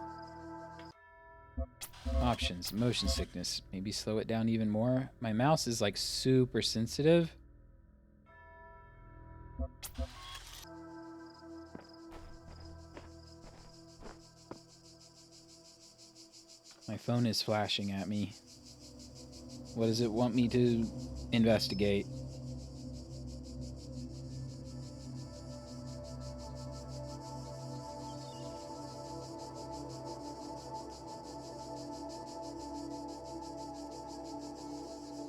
S1: Options, motion sickness. Maybe slow it down even more. My mouse is like super sensitive. My phone is flashing at me. What does it want me to investigate?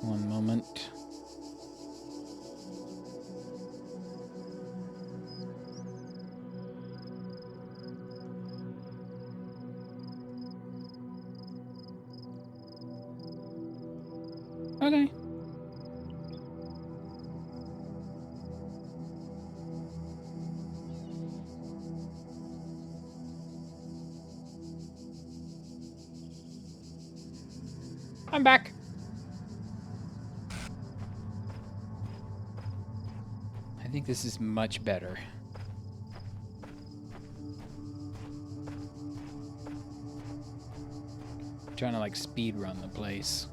S1: One moment. Okay. I'm back. I think this is much better. Trying to like speed run the place.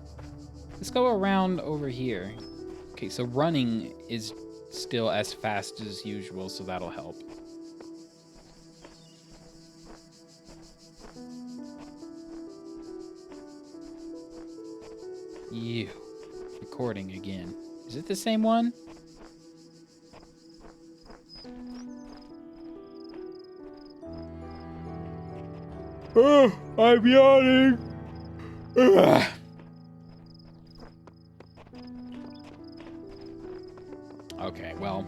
S1: Let's go around over here. Okay, so running is still as fast as usual, so that'll help. You. Recording again. Is it the same one? Oh, I'm yawning. Ugh. Okay, well.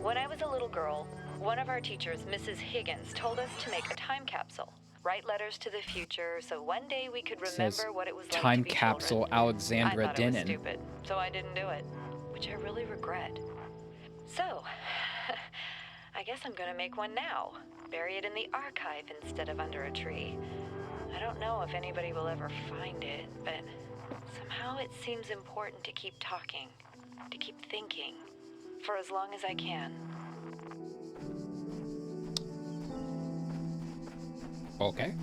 S3: When I was a little girl, one of our teachers, Mrs. Higgins, told us to make a time capsule. Write letters to the future so one day we could remember what it was like
S1: time
S3: to be
S1: capsule
S3: children.
S1: Alexandra
S3: I thought
S1: Denon.
S3: it was stupid, so I didn't do it, which I really regret. So, I guess I'm gonna make one now. Bury it in the archive instead of under a tree. I don't know if anybody will ever find it, but somehow it seems important to keep talking, to keep thinking, for as long as I can.
S1: Okay.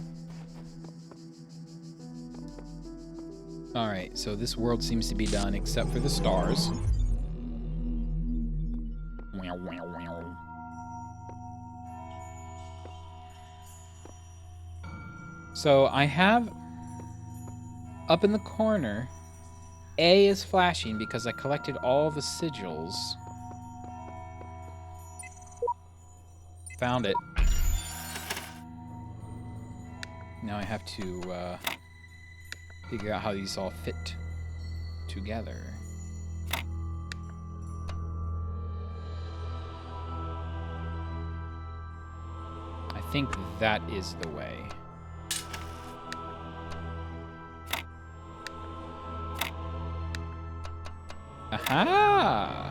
S1: Alright, so this world seems to be done except for the stars. Wow, wow, wow. So I have up in the corner, A is flashing because I collected all the sigils. Found it. Now I have to figure out how these all fit together. I think that is the way. Aha!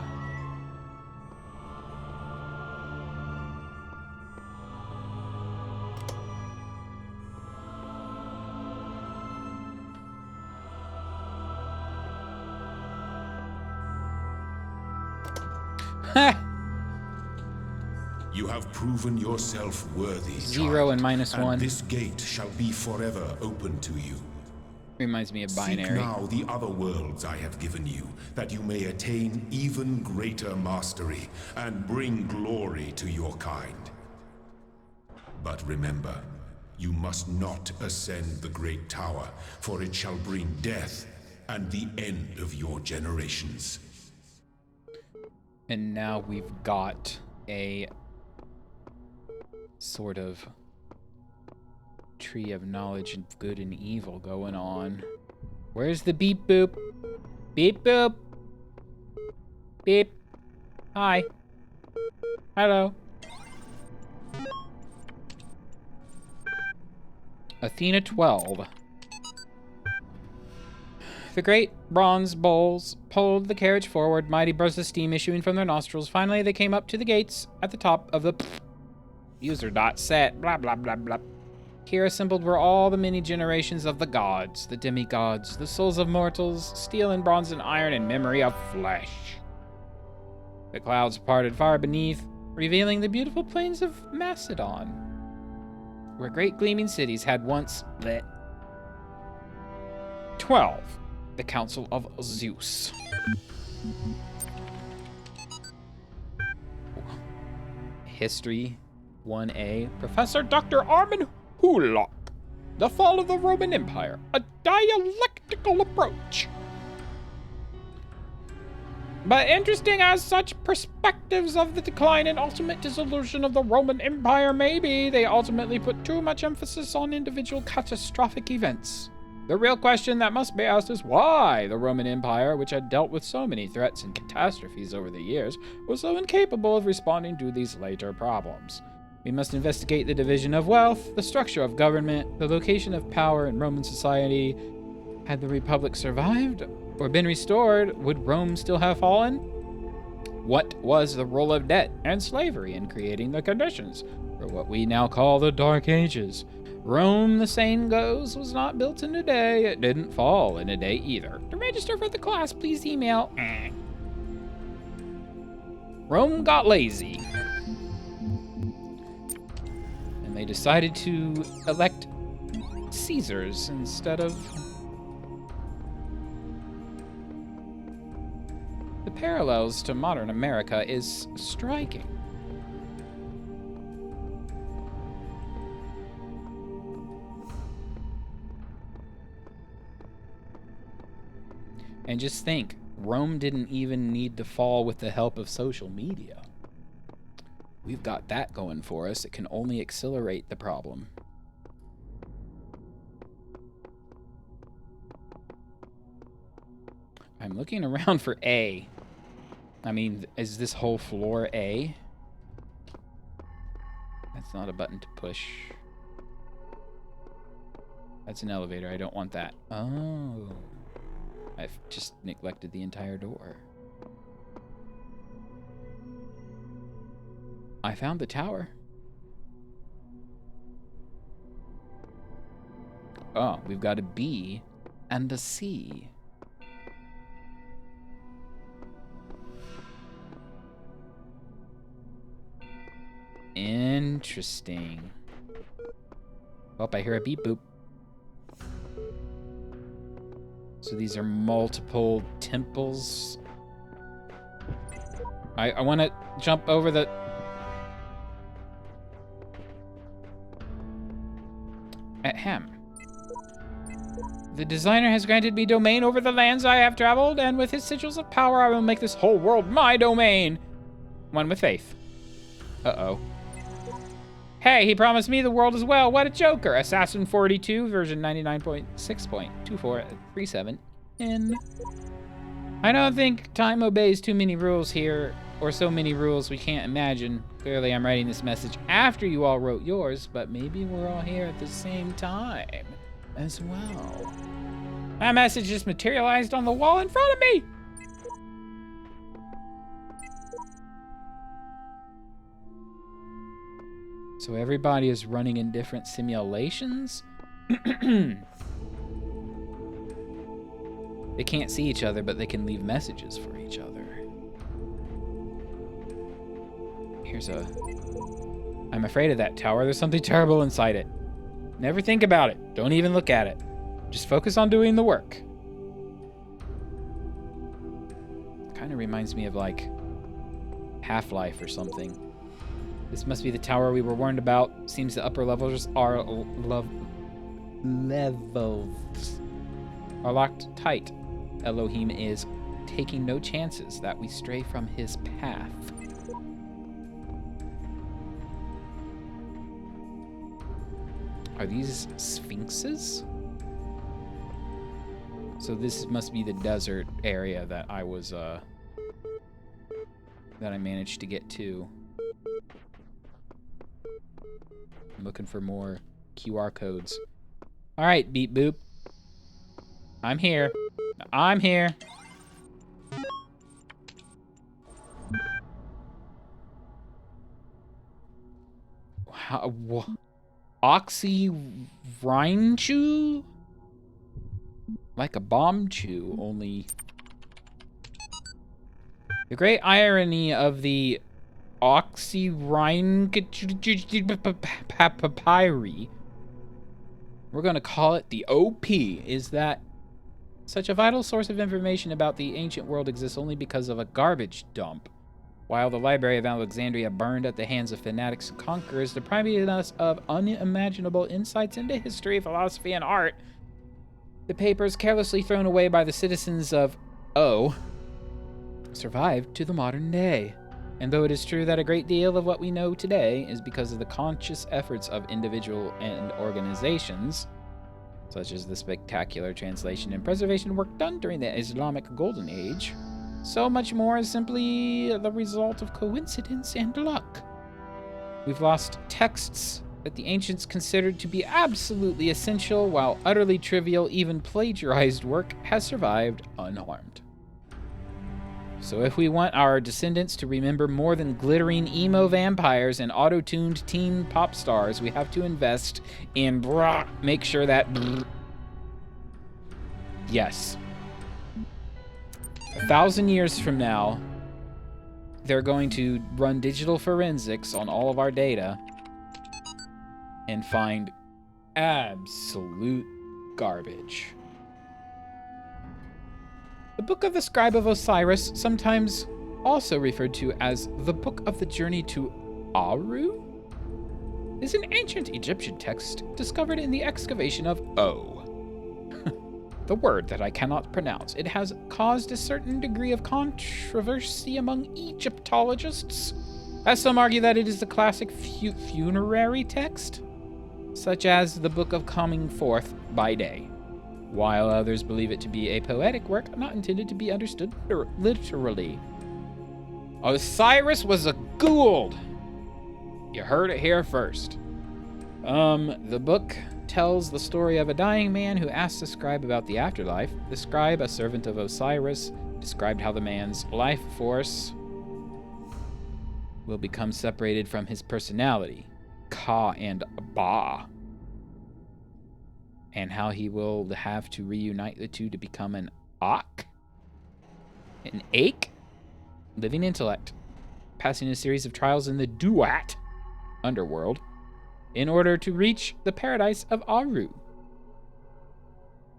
S2: You have proven yourself worthy,
S1: 0
S2: child,
S1: and -1.
S2: and this gate shall be forever open to you.
S1: Reminds me of
S2: Seek
S1: binary.
S2: now the other worlds I have given you, that you may attain even greater mastery and bring glory to your kind. But remember, you must not ascend the great tower, for it shall bring death and the end of your generations.
S1: And now we've got a sort of tree of knowledge of good and evil going on. Where's the beep boop? Beep boop. Beep. Hi. Hello. Athena 12. The great bronze bulls pulled the carriage forward, mighty bursts of steam issuing from their nostrils. Finally, they came up to the gates at the top of the user.set, blah, blah, blah, blah. Here assembled were all the many generations of the gods, the demigods, the souls of mortals, steel and bronze and iron and memory of flesh. The clouds parted far beneath, revealing the beautiful plains of Macedon, where great gleaming cities had once lit. 12. The Council of Zeus. History 1A. Professor Dr. Armin Hulock. The Fall of the Roman Empire. A dialectical approach. But interesting as such perspectives of the decline and ultimate dissolution of the Roman Empire may be, they ultimately put too much emphasis on individual catastrophic events. The real question that must be asked is why the Roman Empire, which had dealt with so many threats and catastrophes over the years, was so incapable of responding to these later problems. We must investigate the division of wealth, the structure of government, the location of power in Roman society. Had the Republic survived, or been restored, would Rome still have fallen? What was the role of debt and slavery in creating the conditions for what we now call the Dark Ages? Rome, the saying goes, was not built in a day. It didn't fall in a day either. To register for the class, please email. Rome got lazy. And they decided to elect Caesars instead of... The parallels to modern America is striking. And just think, Rome didn't even need to fall with the help of social media. We've got that going for us. It can only accelerate the problem. I'm looking around for A. I mean, is this whole floor A? That's not a button to push. That's an elevator. I don't want that. Oh. I've just neglected the entire door. I found the tower. Oh, we've got a B and a C. Interesting. Oh, I hear a beep boop. So these are multiple temples. I want to jump over the... Ahem. The designer has granted me domain over the lands I have traveled, and with his sigils of power I will make this whole world my domain. One with faith. Uh-oh. Hey, he promised me the world as well. What a joker. Assassin 42, version 99.6.2437 in. I don't think time obeys too many rules here, or so many rules we can't imagine. Clearly, I'm writing this message after you all wrote yours, but maybe we're all here at the same time as well. My message just materialized on the wall in front of me. So everybody is running in different simulations? They can't see each other, but they can leave messages for each other. Here's a... I'm afraid of that tower. There's something terrible inside it. Never think about it. Don't even look at it. Just focus on doing the work. Kind of reminds me of, like, Half-Life or something. This must be the tower we were warned about. Seems the upper levels are locked tight. Elohim is taking no chances that we stray from his path. Are these sphinxes? So this must be the desert area that I was that I managed to get to. I'm looking for more QR codes. All right, beep boop. I'm here. I'm here. Oxy-Rhine-chew? Like a bomb chew, only... The great irony of the papyri, we're going to call it the OP, is that such a vital source of information about the ancient world exists only because of a garbage dump. While the Library of Alexandria burned at the hands of fanatics and conquerors, depriving us of unimaginable insights into history, philosophy, and art, the papers carelessly thrown away by the citizens of O survived to the modern day. And though it is true that a great deal of what we know today is because of the conscious efforts of individual and organizations, such as the spectacular translation and preservation work done during the Islamic Golden Age, so much more is simply the result of coincidence and luck. We've lost texts that the ancients considered to be absolutely essential, while utterly trivial, even plagiarized work has survived unharmed. So if we want our descendants to remember more than glittering emo vampires and auto-tuned teen pop stars, we have to invest in make sure that yes. 1,000 years from now, they're going to run digital forensics on all of our data and find absolute garbage. The Book of the Scribe of Osiris, sometimes also referred to as the Book of the Journey to Aru, is an ancient Egyptian text discovered in the excavation of the word that I cannot pronounce. It has caused a certain degree of controversy among Egyptologists, as some argue that it is the classic funerary text, such as the Book of Coming Forth by Day, while others believe it to be a poetic work not intended to be understood literally. Osiris was a Goa'uld! You heard it here first. The book tells the story of a dying man who asked the scribe about the afterlife. The scribe, a servant of Osiris, described how the man's life force will become separated from his personality, Ka and Ba, and how he will have to reunite the two to become an Ache, living intellect, passing a series of trials in the Duat, underworld, in order to reach the paradise of Aru.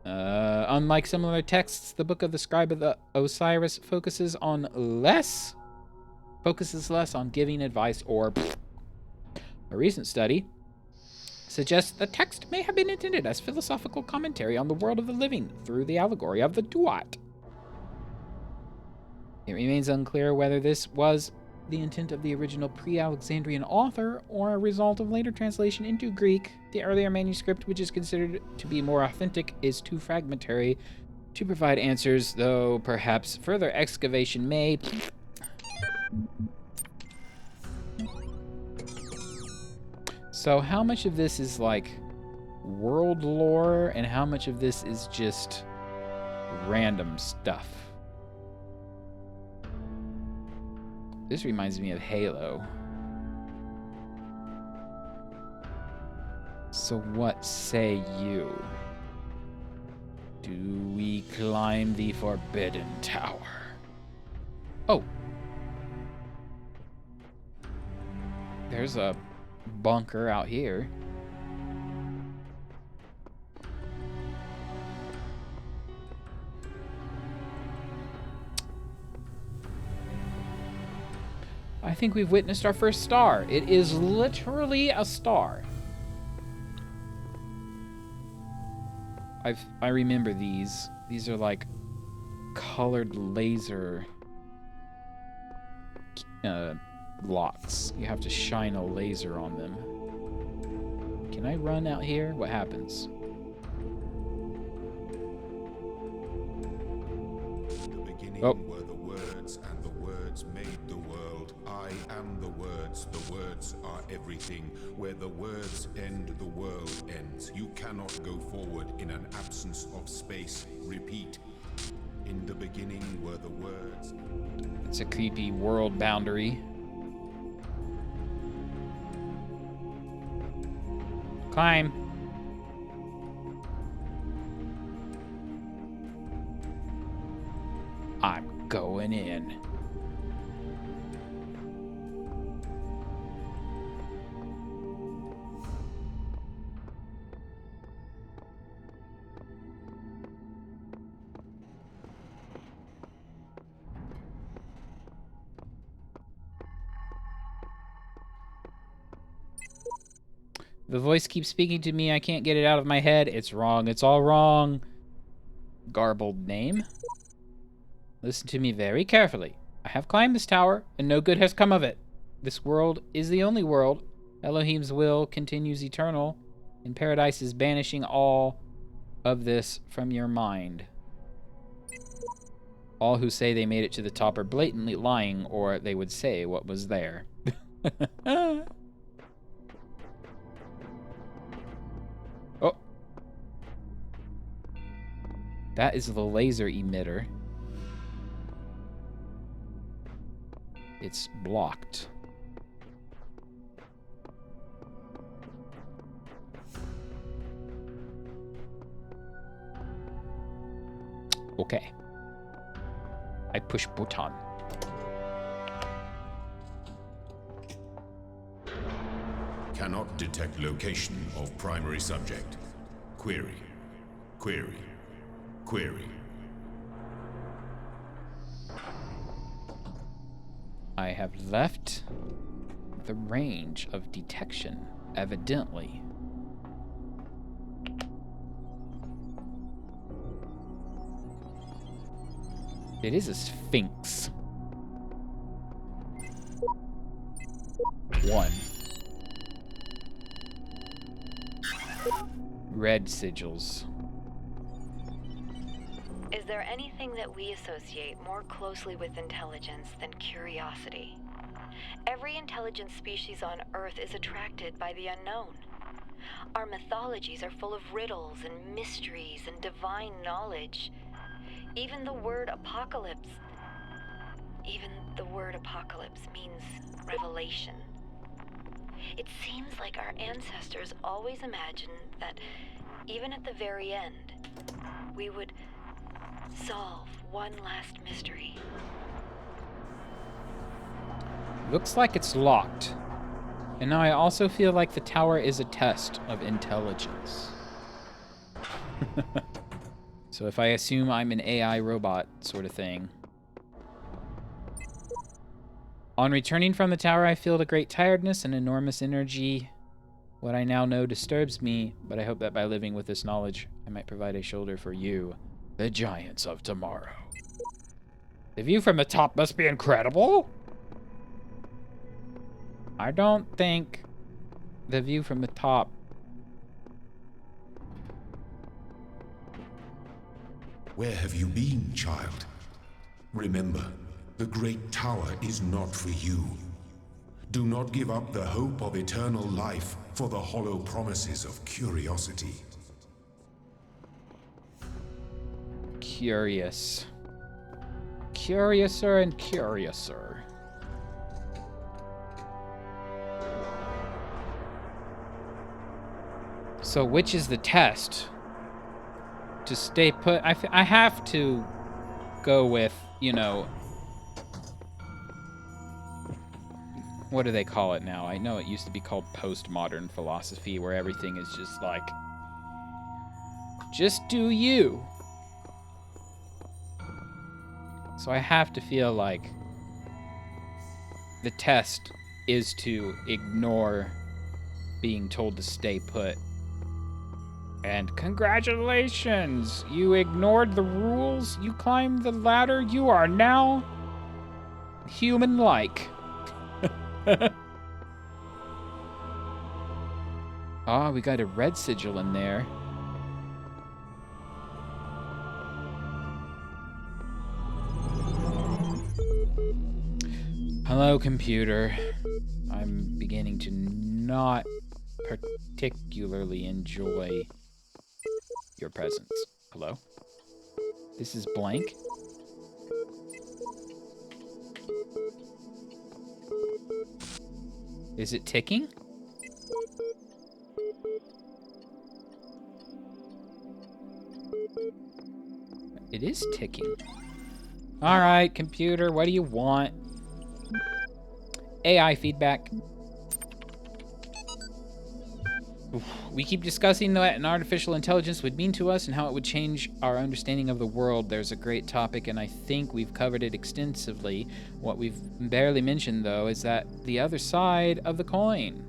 S1: Unlike similar texts, the Book of the Scribe of the Osiris focuses less on giving advice or a recent study suggests the text may have been intended as philosophical commentary on the world of the living through the allegory of the Duat. It remains unclear whether this was the intent of the original pre-Alexandrian author or a result of later translation into Greek. The earlier manuscript, which is considered to be more authentic, is too fragmentary to provide answers, though perhaps further excavation may... So how much of this is like world lore and how much of this is just random stuff? This reminds me of Halo. So what say you? Do we climb the Forbidden Tower? Oh. There's a bunker out here. I think we've witnessed our first star. It is literally a star. I remember these. These are like colored laser locks. You have to shine a laser on them. Can I run out here? What happens?
S2: The beginning were the words, and the words made the world. I am the words are everything. Where the words end, the world ends. You cannot go forward in an absence of space. Repeat. In the beginning were the words.
S1: It's a creepy world boundary. Climb. I'm going in. The voice keeps speaking to me. I can't get it out of my head. It's wrong. It's all wrong. Garbled name. Listen to me very carefully. I have climbed this tower, and no good has come of it. This world is the only world. Elohim's will continues eternal, and paradise is banishing all of this from your mind. All who say they made it to the top are blatantly lying, or they would say what was there. That is the laser emitter. It's blocked. Okay. I push button.
S2: Cannot detect location of primary subject. Query. Query. Query.
S1: I have left the range of detection, evidently. It is a sphinx. 1. Red sigils.
S3: Is there anything that we associate more closely with intelligence than curiosity? Every intelligent species on Earth is attracted by the unknown. Our mythologies are full of riddles and mysteries and divine knowledge. Even the word apocalypse means revelation. It seems like our ancestors always imagined that even at the very end, we would solve one last mystery.
S1: Looks like it's locked. And now I also feel like the tower is a test of intelligence. So if I assume I'm an AI robot sort of thing. On returning from the tower, I feel a great tiredness and enormous energy. What I now know disturbs me, but I hope that by living with this knowledge, I might provide a shoulder for you, the giants of tomorrow. The view from the top must be incredible. I don't think the view from the top.
S2: Where have you been, child? Remember, the great tower is not for you. Do not give up the hope of eternal life for the hollow promises of curiosity.
S1: Curious. Curiouser and curiouser. So which is the test? To stay put? I have to go with, you know, what do they call it now? I know it used to be called postmodern philosophy, where everything is just like, just do you. So I have to feel like the test is to ignore being told to stay put. And congratulations! You ignored the rules, you climbed the ladder, you are now human-like. Ah, we got a red sigil in there. Hello, computer. I'm beginning to not particularly enjoy your presence. Hello? This is blank? Is it ticking? It is ticking. Alright, computer, what do you want? AI feedback. We keep discussing what an artificial intelligence would mean to us and how it would change our understanding of the world. There's a great topic, and I think we've covered it extensively. What we've barely mentioned, though, is that the other side of the coin.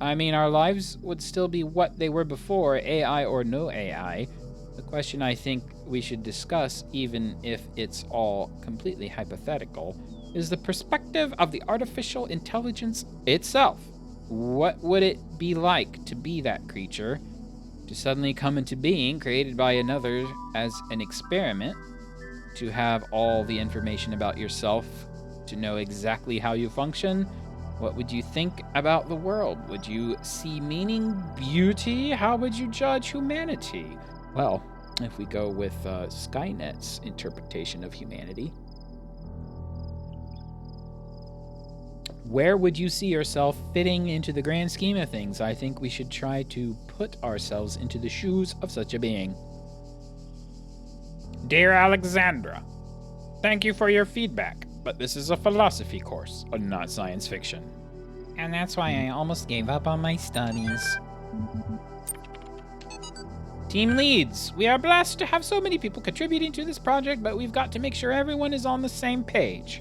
S1: I mean, our lives would still be what they were before, AI or no AI. The question I think we should discuss, even if it's all completely hypothetical, is the perspective of the artificial intelligence itself. What would it be like to be that creature, to suddenly come into being, created by another as an experiment, to have all the information about yourself, to know exactly how you function? What would you think about the world? Would you see meaning, beauty? How would you judge humanity? Well, if we go with Skynet's interpretation of humanity. Where would you see yourself fitting into the grand scheme of things? I think we should try to put ourselves into the shoes of such a being. Dear Alexandra, thank you for your feedback, but this is a philosophy course, not science fiction. And that's why I almost gave up on my studies. Team leads, we are blessed to have so many people contributing to this project, but we've got to make sure everyone is on the same page.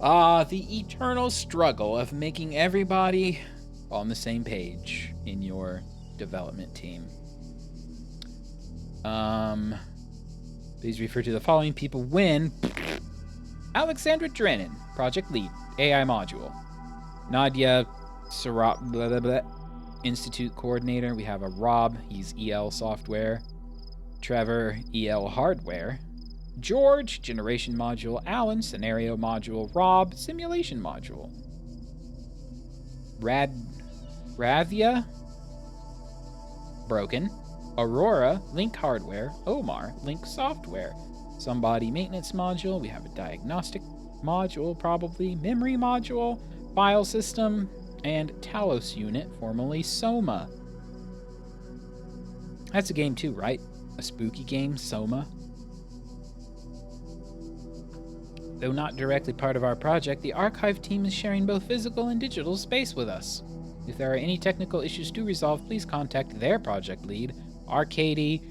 S1: The eternal struggle of making everybody on the same page in your development team. Please refer to the following people when Alexandra Drennan, project lead, AI module. Nadia Sarat, blah, blah, blah, Institute coordinator. We have a Rob, he's EL software. Trevor, EL hardware. George, generation module. Alan, scenario module. Rob, simulation module. Ravia, broken. Aurora, link hardware. Omar, link software. Somebody, maintenance module. We have a diagnostic module, probably. Memory module. File system. And Talos unit, formerly Soma. That's a game too, right? A spooky game, Soma. Though not directly part of our project, the archive team is sharing both physical and digital space with us. If there are any technical issues to resolve, please contact their project lead, Arkady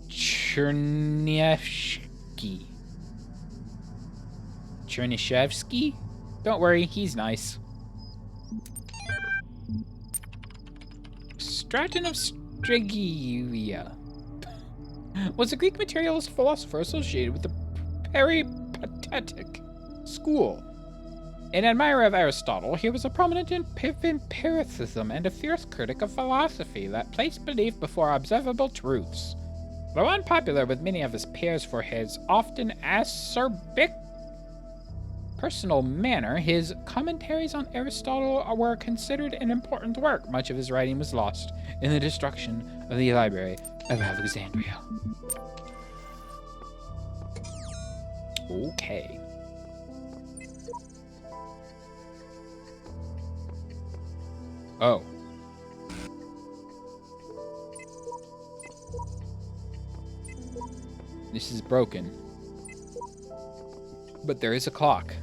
S1: Chernyshevsky? Don't worry, he's nice. Straton of Strigia was a Greek materialist philosopher associated with the Peripatetic school. An admirer of Aristotle, he was a prominent in empiricism and a fierce critic of philosophy that placed belief before observable truths. Though unpopular with many of his peers for his often acerbic personal manner, his commentaries on Aristotle were considered an important work. Much of his writing was lost in the destruction of the Library of Alexandria. Okay. Oh. This is broken. But there is a clock.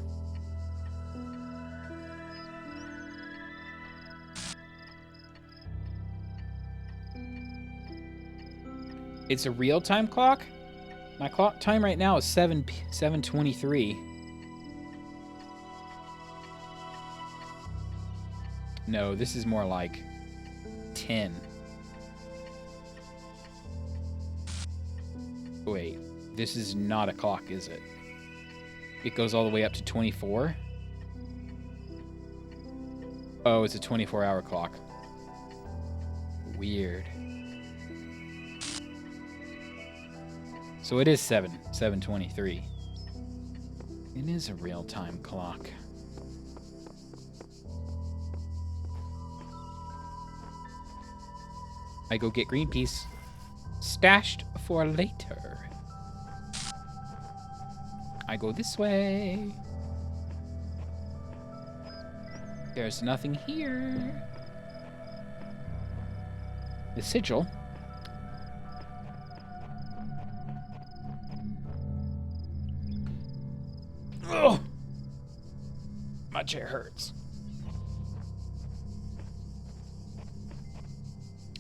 S1: It's a real-time clock? My clock time right now is 7:23. No, this is more like 10. Wait, this is not a clock, is it? It goes all the way up to 24? Oh, it's a 24-hour clock. Weird. So it is 7:23. It is a real-time clock. I go get Greenpeace. Stashed for later. I go this way. There's nothing here. The sigil. Ugh! My chair hurts.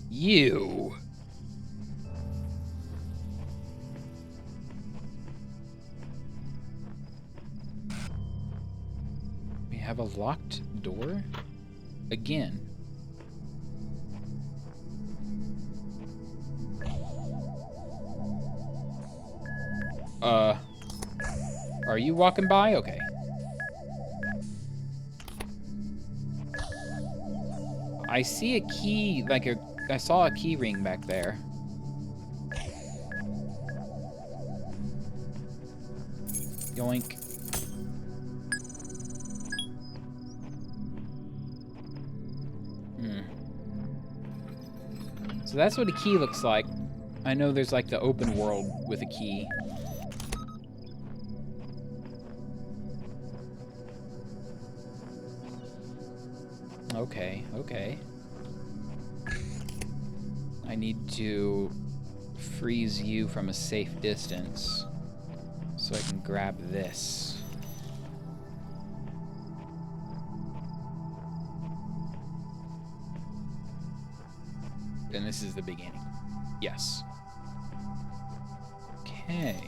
S1: You. We have a locked door again. Are you walking by? Okay. I see a key, I saw a key ring back there. Yoink. So that's what a key looks like. I know there's like the open world with a key. Okay, okay. I need to freeze you from a safe distance so I can grab this. And this is the beginning. Yes. Okay.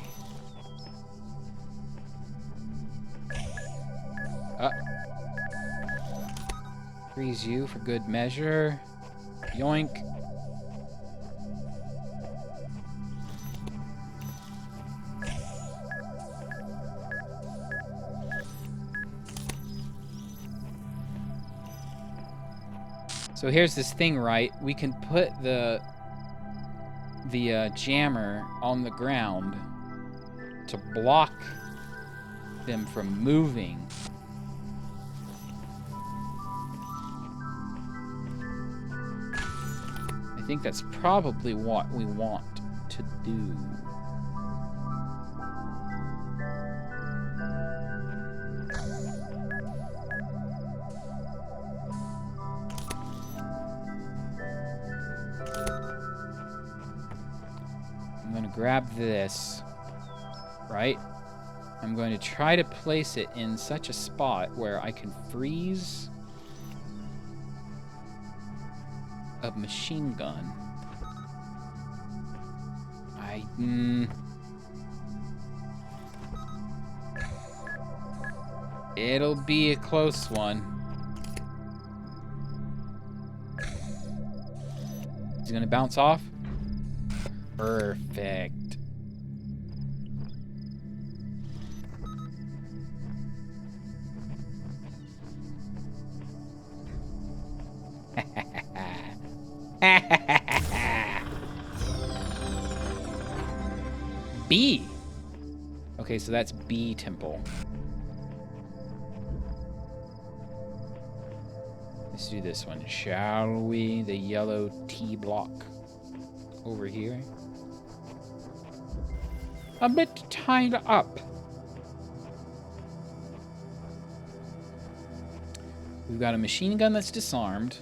S1: Freeze you for good measure. Yoink. So here's this thing, right? We can put the jammer on the ground to block them from moving. I think that's probably what we want to do. I'm going to grab this, right? I'm going to try to place it in such a spot where I can freeze a machine gun. It'll be a close one. Is he gonna bounce off? Perfect. B. Okay, so that's B temple. Let's do this one, shall we? The yellow T block over here. A bit tied up. We've got a machine gun that's disarmed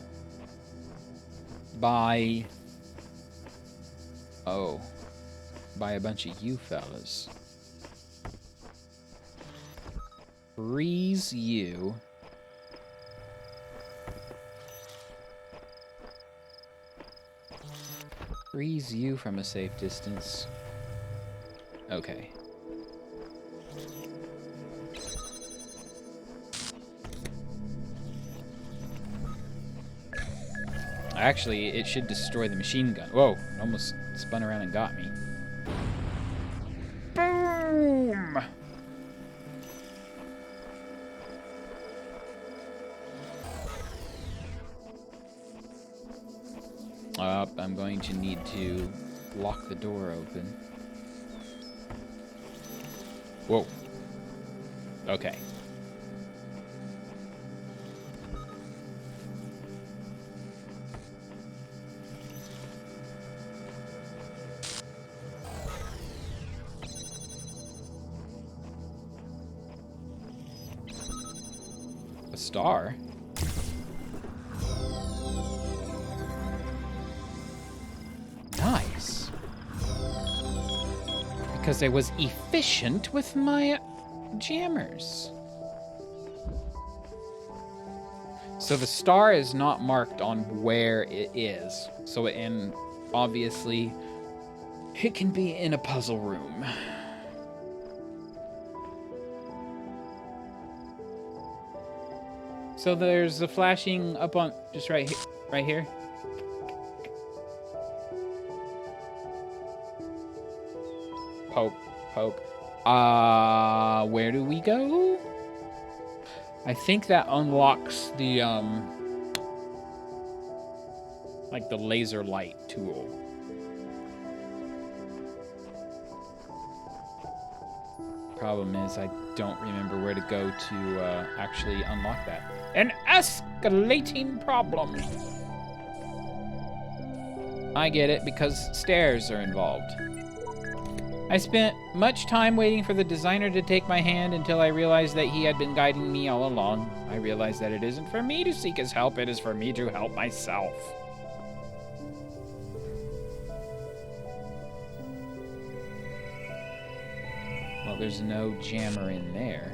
S1: by a bunch of you fellas. Freeze you. Freeze you from a safe distance. Okay. Actually, it should destroy the machine gun. Whoa, it almost spun around and got me. Boom! I'm going to need to lock the door open. Whoa. Okay. A star? Nice. Because I was efficient with my jammers. So the star is not marked on where it is. So obviously it can be in a puzzle room. So there's a flashing up on just right here. Poke. Where do we go? I think that unlocks the like the laser light tool. Problem is I don't remember where to go to actually unlock that. An escalating problem. I get it, because stairs are involved. I spent much time waiting for the designer to take my hand until I realized that he had been guiding me all along. I realized that it isn't for me to seek his help, it is for me to help myself. Well, there's no jammer in there.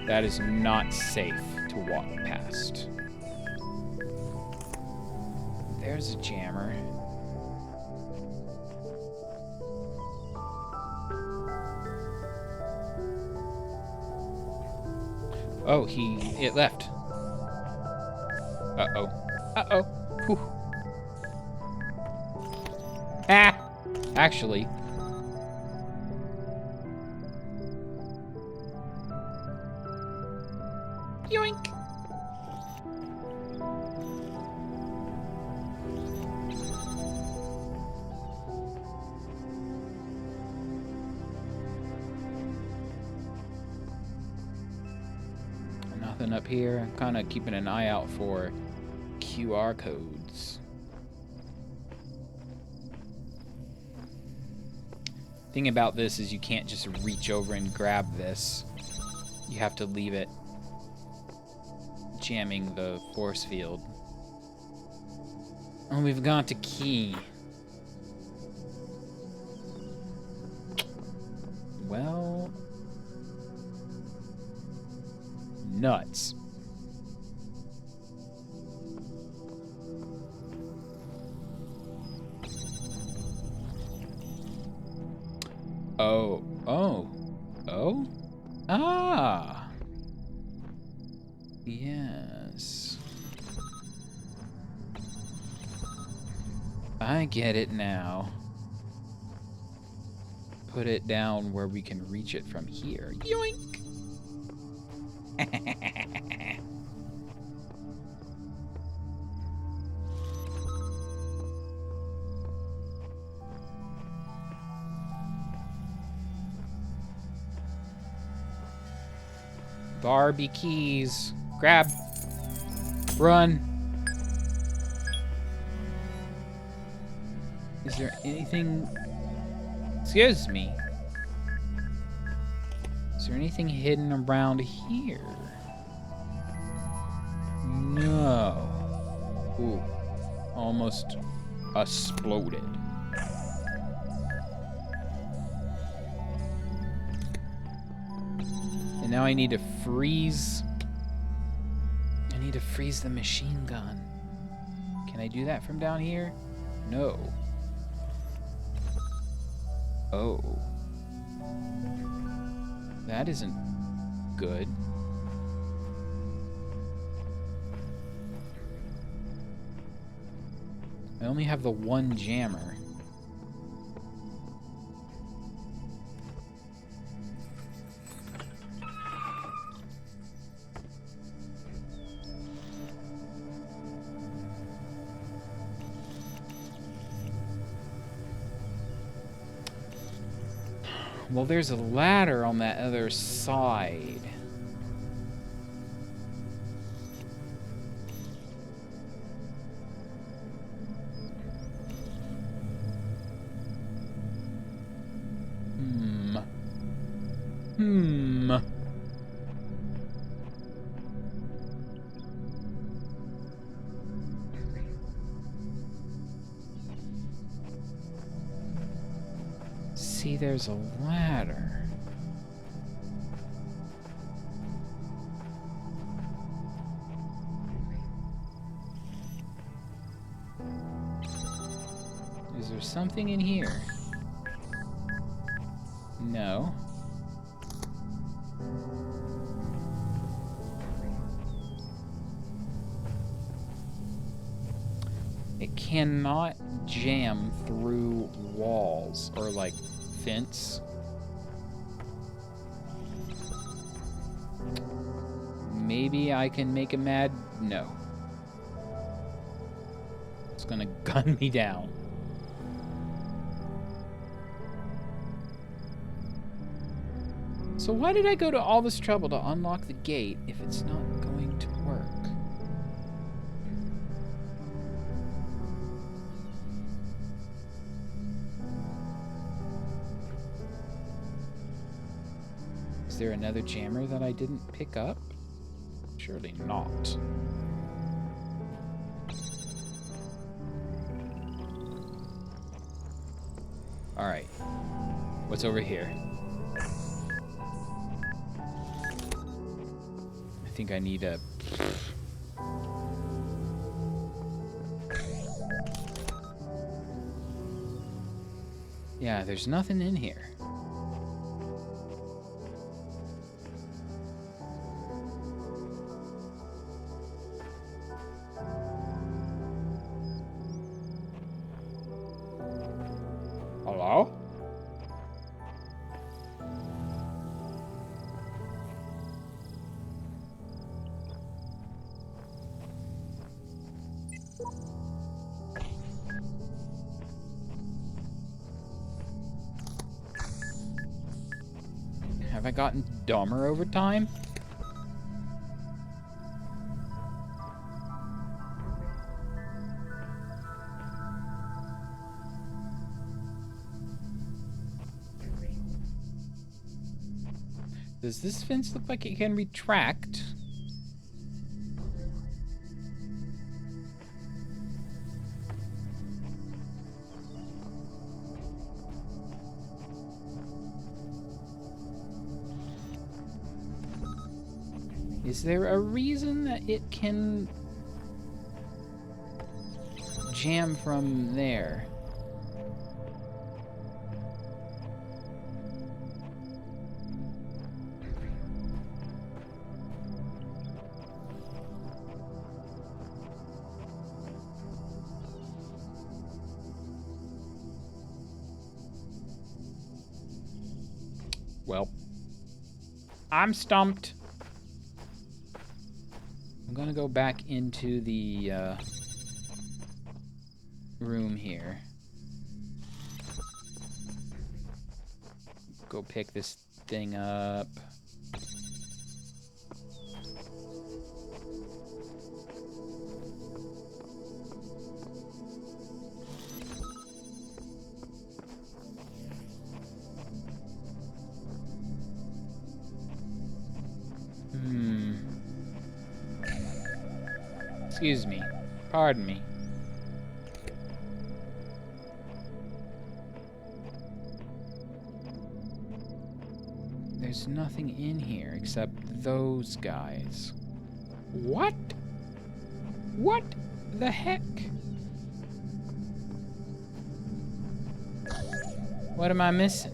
S1: That is not safe to walk past. There's a jammer. Oh, it left. Uh-oh. Uh-oh. Whew. Ah! Actually. Yoink! Nothing up here. I'm kind of keeping an eye out for QR codes. Thing about this is you can't just reach over and grab this. You have to leave it jamming the force field. Oh, we've got a key. Well, nuts. Oh. Ah. Yes. I get it now. Put it down where we can reach it from here. Yoink! Barbie keys. Grab. Run. Is there anything... Excuse me. Is there anything hidden around here? No. Ooh. Almost exploded. And now I need to freeze... I need to freeze the machine gun. Can I do that from down here? No. Oh. That isn't good. I only have the one jammer. Well, there's a ladder on that other side. See, there's a ladder. Is there something in here? No. It cannot jam through walls or like fence. Maybe I can make him mad? No. It's gonna gun me down. So why did I go to all this trouble to unlock the gate if it's not going to work? Is there another jammer that I didn't pick up? Surely not. Alright. What's over here? I think I need a... Yeah, there's nothing in here. Hello? Have I gotten dumber over time? Does this fence look like it can retract? Is there a reason that it can jam from there? Well, I'm stumped. I'm gonna go back into the room here. Go pick this thing up. Excuse me. Pardon me. There's nothing in here except those guys. What? What the heck? What am I missing?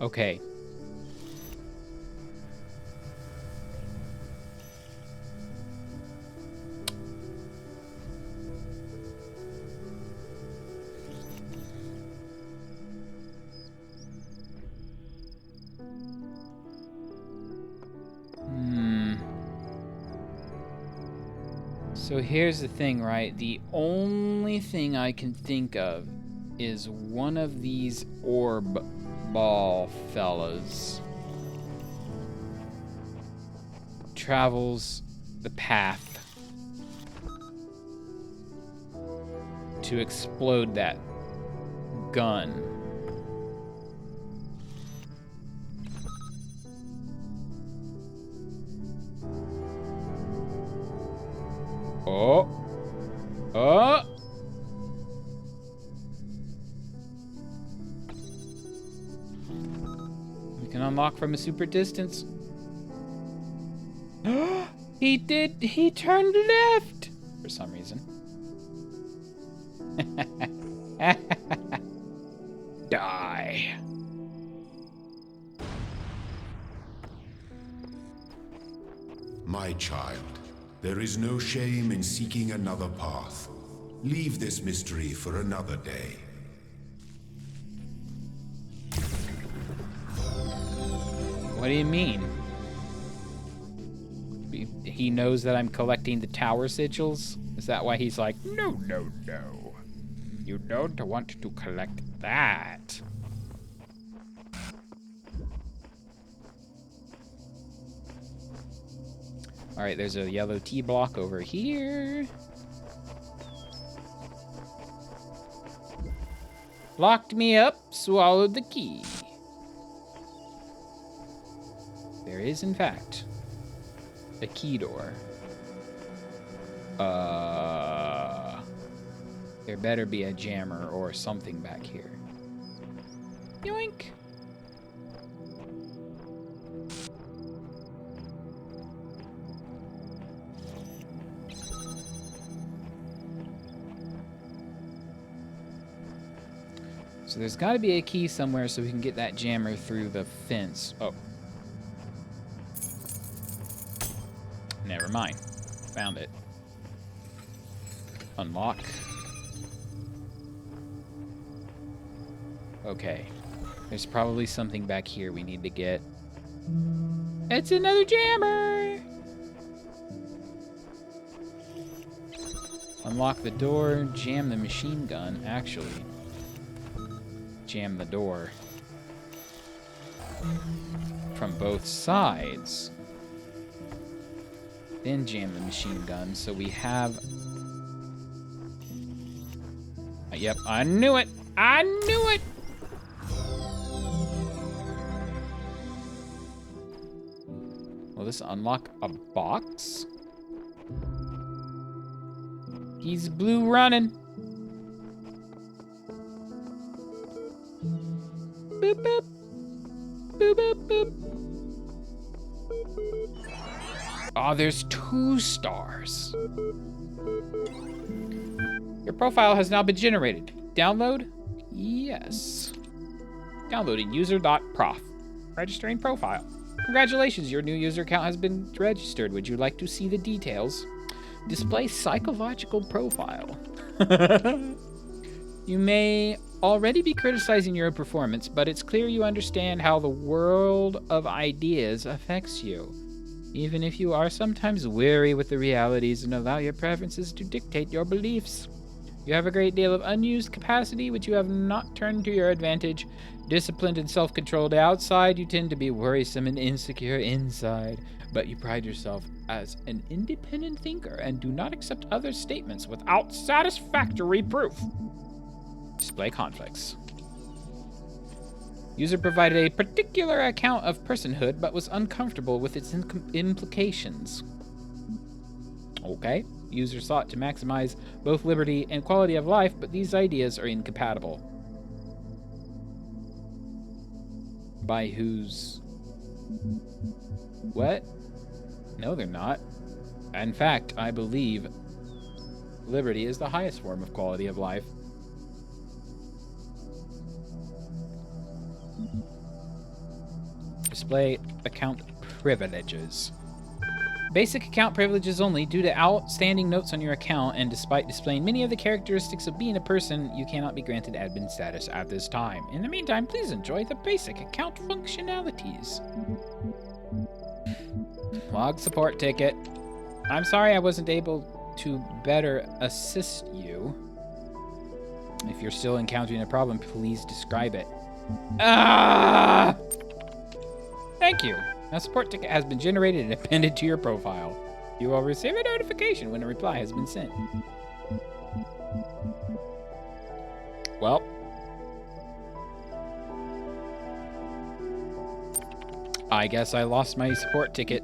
S1: Okay. So here's the thing, right? The only thing I can think of is one of these orb ball fellas travels the path to explode that gun. Oh. Oh. We can unlock from a super distance. He turned left for some reason. Die.
S2: My child, There is no shame in seeking another path. Leave this mystery for another day.
S1: What do you mean? He knows that I'm collecting the tower sigils? Is that why he's like, no, no, no. You don't want to collect that. All right, there's a yellow T block over here. Locked me up, swallowed the key. There is, in fact, a key door. There better be a jammer or something back here. Yoink! So there's got to be a key somewhere so we can get that jammer through the fence. Oh. Never mind. Found it. Unlock. Okay. There's probably something back here we need to get. It's another jammer! Unlock the door, jam the machine gun. Actually, jam the door from both sides. Then jam the machine gun so we have... Yep, I knew it! I knew it! Will this unlock a box? He's blue running. Boop, boop. Boop, boop, boop. Oh, there's 2 stars. Your profile has now been generated. Download? Yes. Downloading user.prof. Registering profile. Congratulations, your new user account has been registered. Would you like to see the details? Display psychological profile. You may already be criticizing your performance, but it's clear you understand how the world of ideas affects you. Even if you are sometimes weary with the realities and allow your preferences to dictate your beliefs. You have a great deal of unused capacity which you have not turned to your advantage. Disciplined and self-controlled outside, you tend to be worrisome and insecure inside. But you pride yourself as an independent thinker and do not accept others' statements without satisfactory proof. Display conflicts. User provided a particular account of personhood but was uncomfortable with its implications. Okay. User sought to maximize both liberty and quality of life, but these ideas are incompatible. By whose... What? No, they're not. In fact, I believe liberty is the highest form of quality of life. Display account privileges. Basic account privileges only. Due to outstanding notes on your account and despite displaying many of the characteristics of being a person, you cannot be granted admin status at this time. In the meantime, please enjoy the basic account functionalities. Log support ticket. I'm sorry I wasn't able to better assist you. If you're still encountering a problem, please describe it. Ah! Thank you. A support ticket has been generated and appended to your profile. You will receive a notification when a reply has been sent. Well. I guess I lost my support ticket.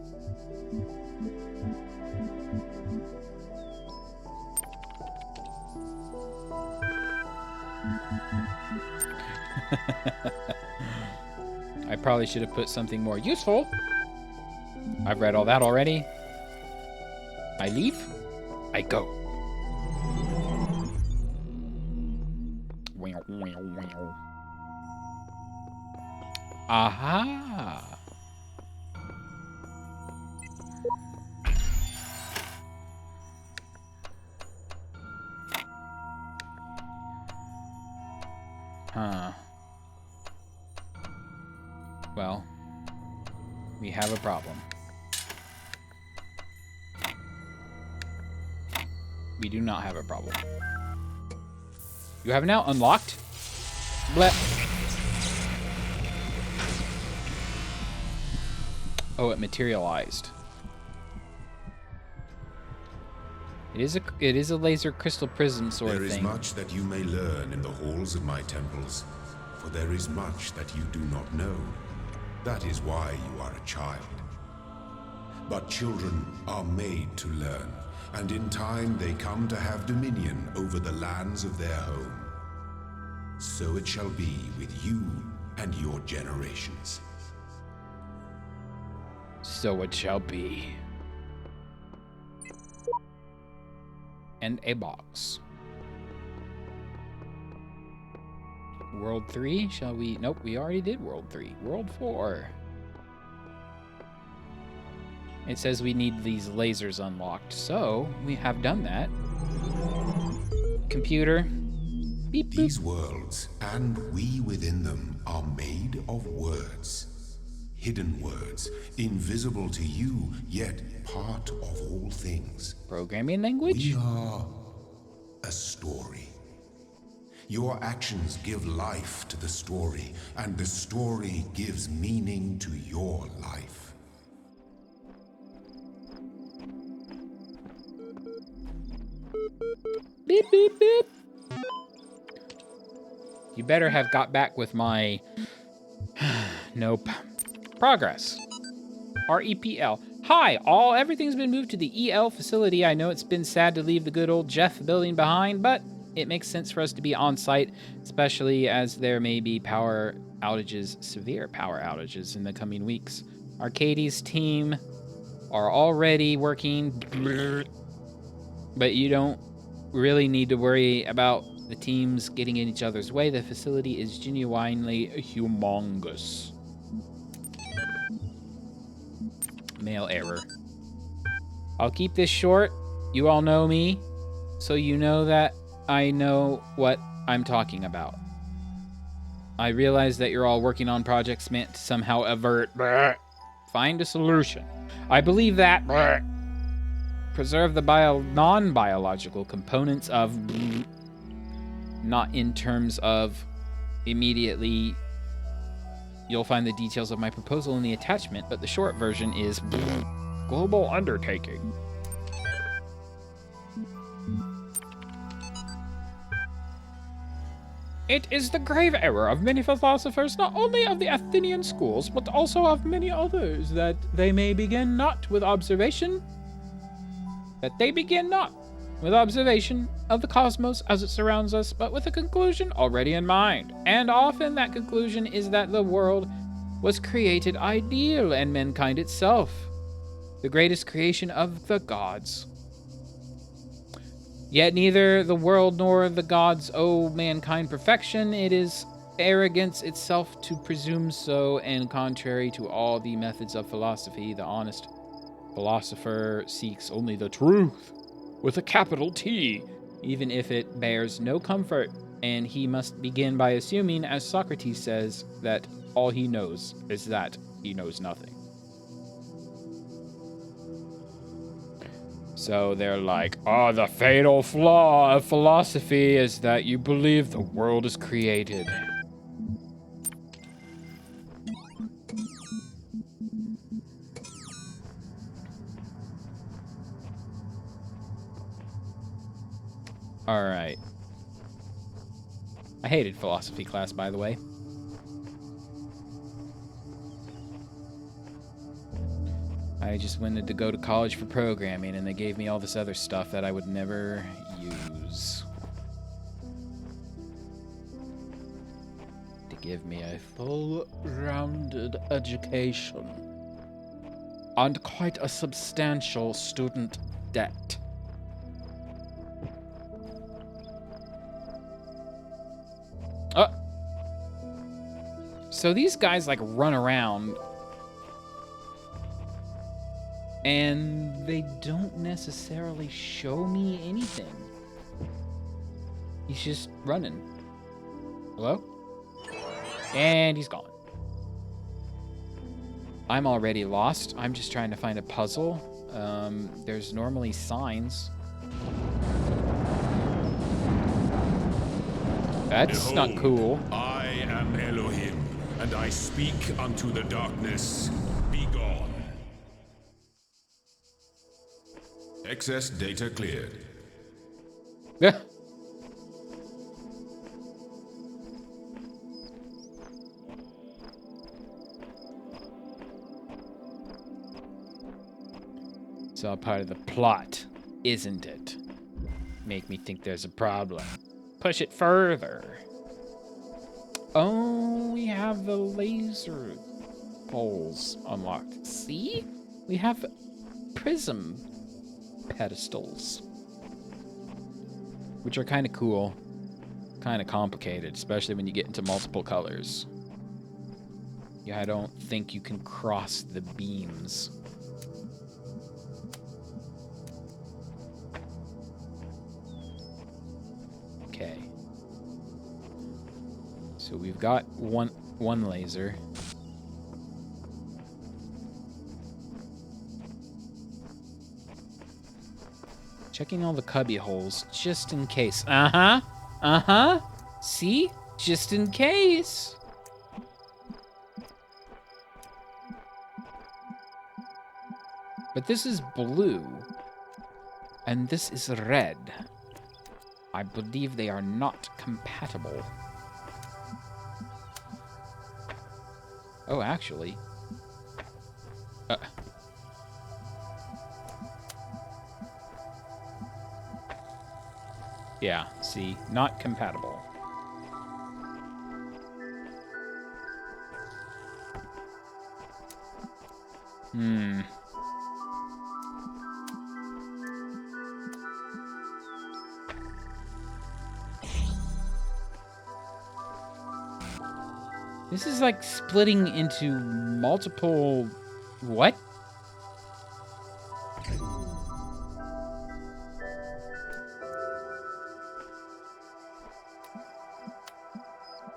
S1: I probably should have put something more useful. I've read all that already. I leave. I go. Aha. Well, we have a problem. We do not have a problem. You have now unlocked. Blep. Oh, it materialized. It is a laser crystal prism sort of thing.
S2: There is much that you may learn in the halls of my temples, for there is much that you do not know. That is why you are a child. But children are made to learn, and in time they come to have dominion over the lands of their home. So it shall be with you and your generations.
S1: So it shall be. And a box. World 3, shall we? Nope, we already did World 3. World 4. It says we need these lasers unlocked, so we have done that. Computer. Beep, boop.
S2: These worlds, and we within them, are made of words. Hidden words, invisible to you, yet part of all things.
S1: Programming language?
S2: We are a story. Your actions give life to the story, and the story gives meaning to your life.
S1: Beep, beep, beep. You better have got back with my... Nope. Progress. REPL. Hi, all. Everything's been moved to the EL facility. I know it's been sad to leave the good old Jeff building behind, but it makes sense for us to be on site, especially as there may be power outages, severe power outages in the coming weeks. Arcadie's team are already working, but you don't really need to worry about the teams getting in each other's way. The facility is genuinely humongous. Mail error. I'll keep this short. You all know me, so you know that I know what I'm talking about. I realize that you're all working on projects meant to somehow avert, find a solution. I believe that, preserve the non-biological components of, not in terms of immediately. You'll find the details of my proposal in the attachment, but the short version is global undertaking. It is the grave error of many philosophers, not only of the Athenian schools, but also of many others, that they begin not with observation of the cosmos as it surrounds us, but with a conclusion already in mind. And often that conclusion is that the world was created ideal, and mankind itself, the greatest creation of the gods. Yet neither the world nor the gods owe mankind perfection. It is arrogance itself to presume so, and contrary to all the methods of philosophy, the honest philosopher seeks only the truth, with a capital T, even if it bears no comfort, and he must begin by assuming, as Socrates says, that all he knows is that he knows nothing. So they're like, oh, the fatal flaw of philosophy is that you believe the world is created. All right. I hated philosophy class, by the way. I just wanted to go to college for programming, and they gave me all this other stuff that I would never use. To give me a full-rounded education. And quite a substantial student debt. So these guys like run around and they don't necessarily show me anything. He's just running. Hello? And he's gone. I'm already lost. I'm just trying to find a puzzle. There's normally signs. That's not cool.
S2: I am Elohim, and I speak unto the darkness. Be gone. Excess data cleared.
S1: Yeah. It's all part of the plot, isn't it? Make me think there's a problem. Push it further. Oh, we have the laser poles unlocked. See? We have prism pedestals, which are kind of cool, kind of complicated, especially when you get into multiple colors. Yeah, I don't think you can cross the beams. Okay. So we've got one laser. Checking all the cubby holes just in case. Uh-huh. Uh-huh. See? Just in case. But this is blue. And this is red. I believe they are not compatible. Oh, actually. Yeah, see, not compatible. This is like splitting into multiple... What?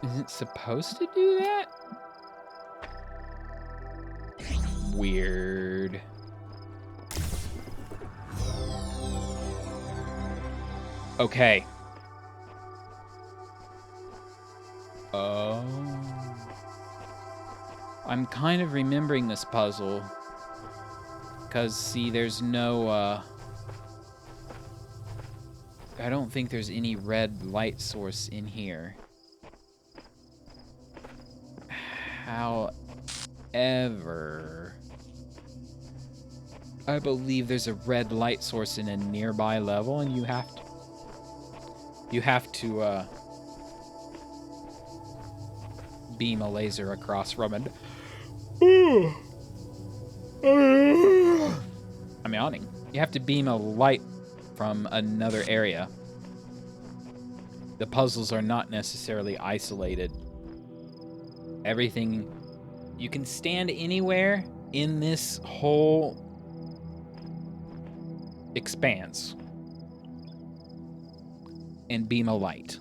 S1: Is it supposed to do that? Weird. Okay. Oh. I'm kind of remembering this puzzle. Because, see, there's no, I don't think there's any red light source in here. However, I believe there's a red light source in a nearby level, and you have to beam a laser across from it. I'm yawning. You have to beam a light from another area. The puzzles are not necessarily isolated. Everything, you can stand anywhere in this whole expanse and beam a light.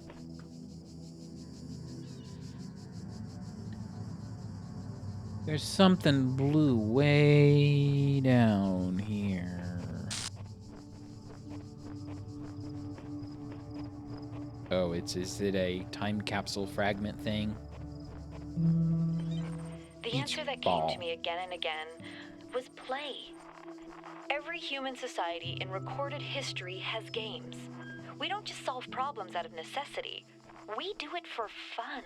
S1: There's something blue way down here. Oh, is it a time capsule fragment thing?
S3: The answer that came to me again and again was play. Every human society in recorded history has games. We don't just solve problems out of necessity. We do it for fun.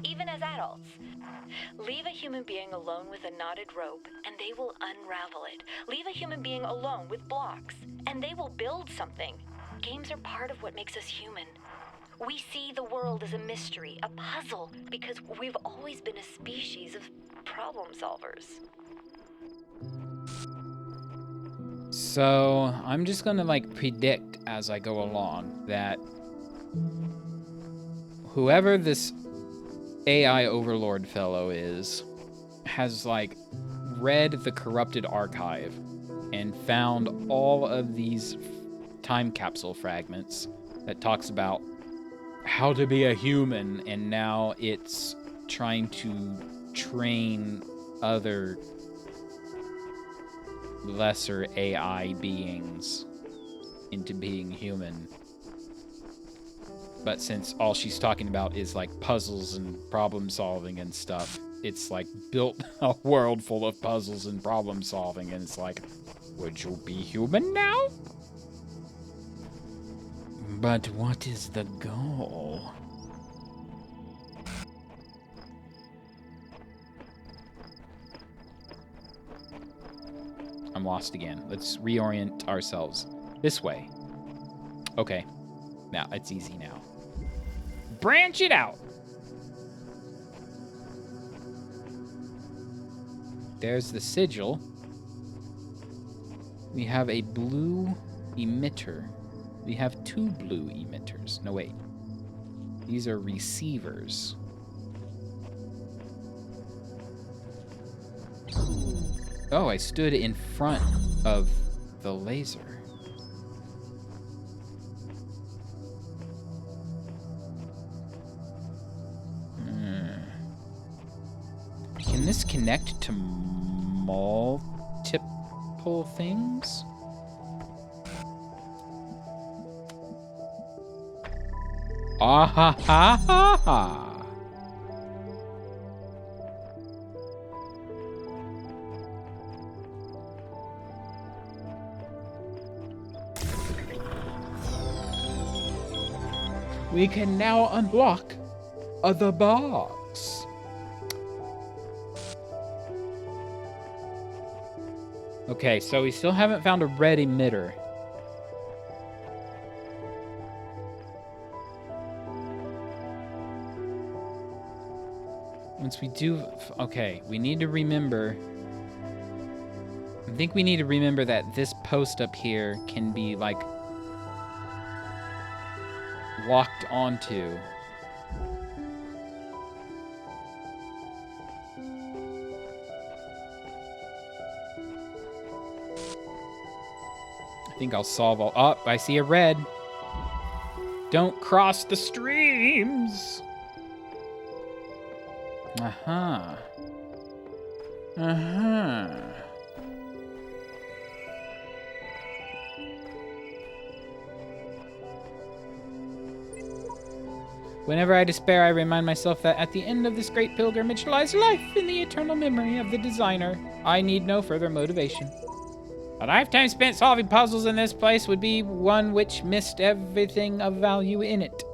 S3: Even as adults. Leave a human being alone with a knotted rope, and they will unravel it. Leave a human being alone with blocks, and they will build something. Games are part of what makes us human. We see the world as a mystery, a puzzle, because we've always been a species of problem solvers.
S1: So, I'm just gonna, predict as I go along that whoever this AI overlord fellow is has, read the corrupted archive and found all of these time capsule fragments that talks about how to be a human, and now it's trying to train other lesser AI beings into being human. But since all she's talking about is like puzzles and problem solving and stuff, it's like built a world full of puzzles and problem solving, and it's like, would you be human now? But what is the goal? I'm lost again. Let's reorient ourselves. This way. Okay. Now, it's easy now. Branch it out! There's the sigil. We have a blue emitter. We have 2 blue emitters. No, wait. These are receivers. Oh, I stood in front of the laser. Can this connect to multiple things? Ah ha ha ha ha! We can now unlock the box. Okay, so we still haven't found a red emitter. Once we do... Okay, we need to remember... I think we need to remember that this post up here can be, like, locked onto. I think I'll solve all... Oh, I see a red. Don't cross the streams. Uh-huh. Uh-huh. Whenever I despair, I remind myself that at the end of this great pilgrimage lies life in the eternal memory of the designer. I need no further motivation. A lifetime spent solving puzzles in this place would be one which missed everything of value in it.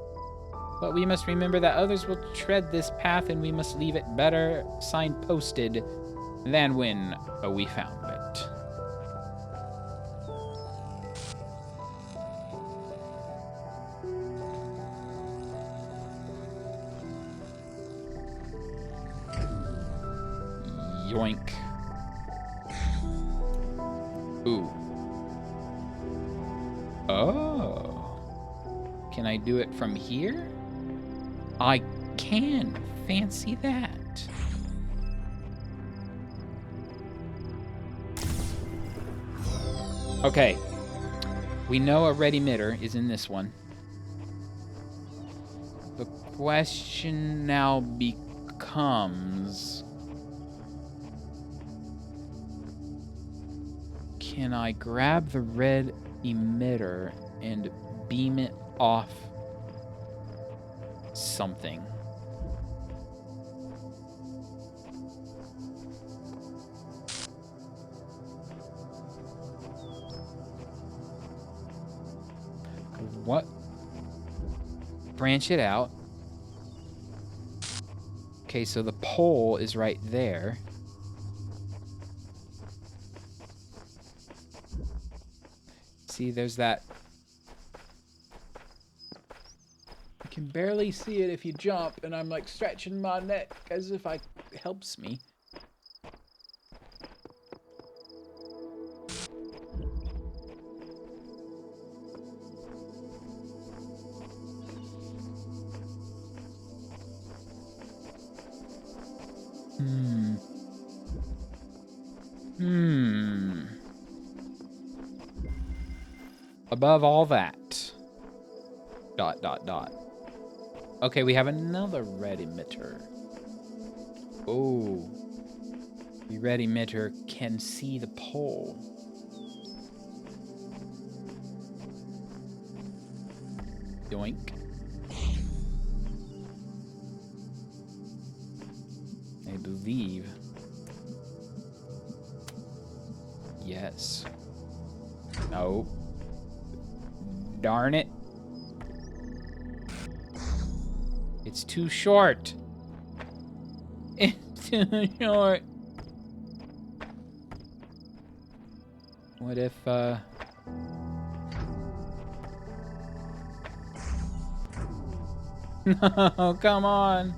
S1: But we must remember that others will tread this path, and we must leave it better signposted than when we found it. Yoink. Ooh. Oh. Can I do it from here? I can. Fancy that. Okay. We know a red emitter is in this one. The question now becomes... Can I grab the red emitter and beam it off something? What? Branch it out. Okay, so the pole is right there. See, there's that. You can barely see it if you jump, and I'm like stretching my neck as if it helps me. Above all that. ... Okay, we have another red emitter. Oh. The red emitter can see the pole. Yoink. I believe. Yes. No. Darn it. It's too short. It's too short. What if, No, come on.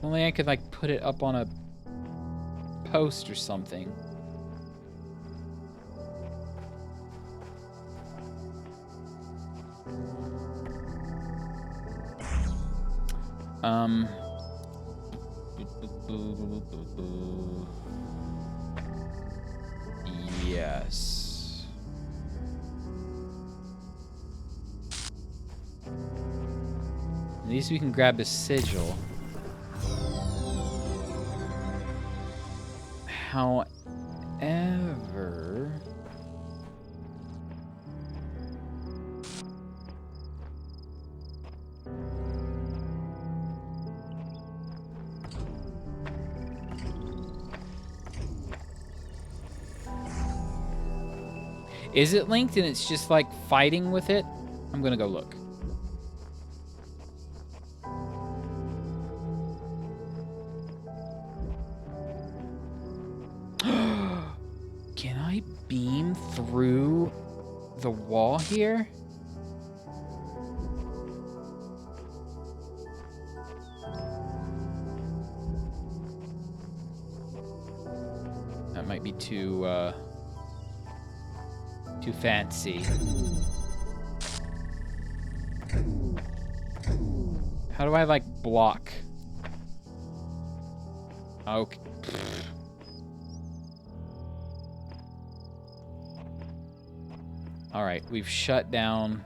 S1: Only I could, like, put it up on a post or something. Yes. At least we can grab a sigil. However... Is it linked and it's just like fighting with it? I'm gonna go look. Can I beam through the wall here? That might be too fancy. How do I, like, block? Okay. All right, we've shut down.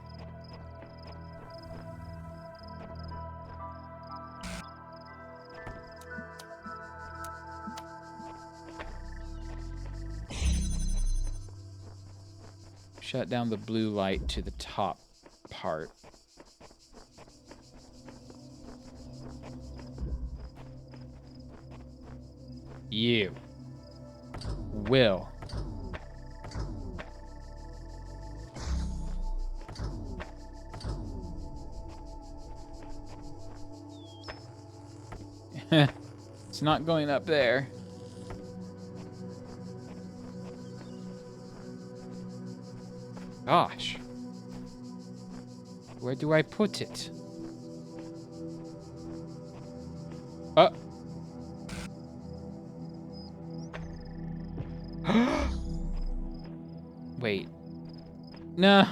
S1: Shut down the blue light to the top part. You will it's not going up there. Gosh. Where do I put it? Wait. No.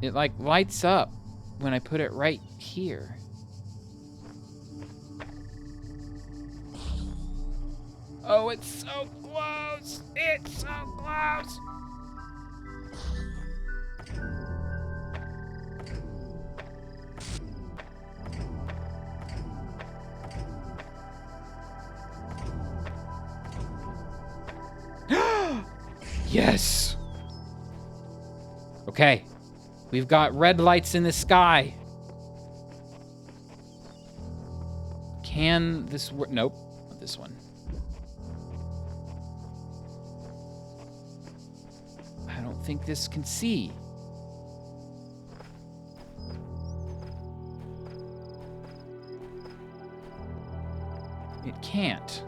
S1: It like lights up when I put it right here. Oh, it's so close. It's so close. Yes. Okay. We've got red lights in the sky. Can this work? Nope. Not this one. I don't think this can see. It can't.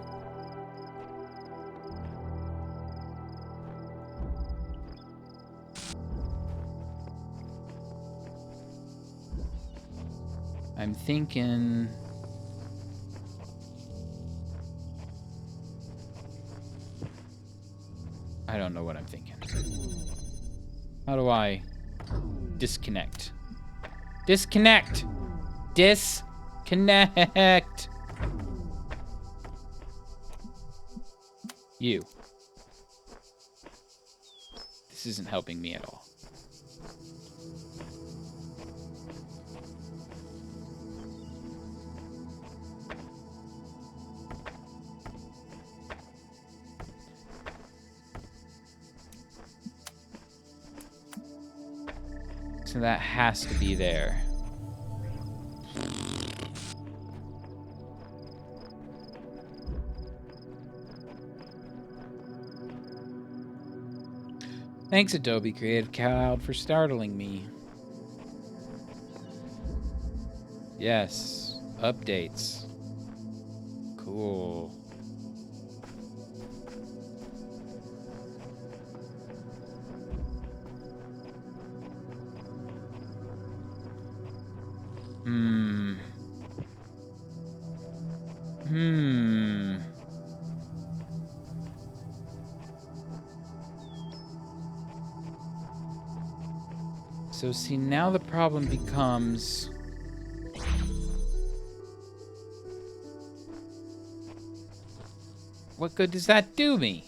S1: I'm thinking... I don't know what I'm thinking. How do I disconnect? Disconnect! Disconnect! You. This isn't helping me at all. So that has to be there. Thanks, Adobe Creative Cloud, for startling me. Yes, updates. Cool. So see, now the problem becomes... what good does that do me?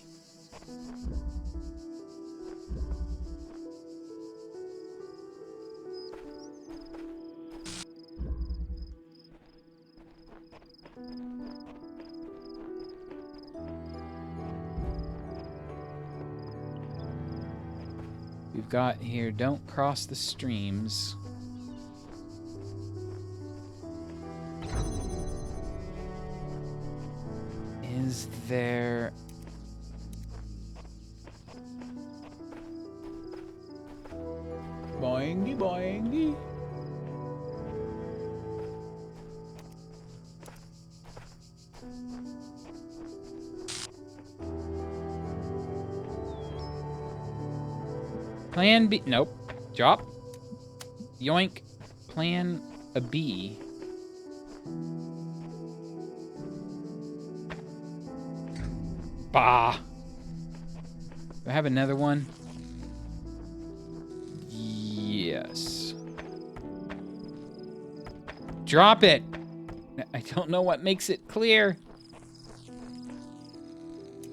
S1: We've got here, don't cross the streams. Is there... boingy boingy. Plan B. Nope. Drop. Yoink. Plan a B. Bah. Do I have another one? Yes. Drop it. I don't know what makes it clear.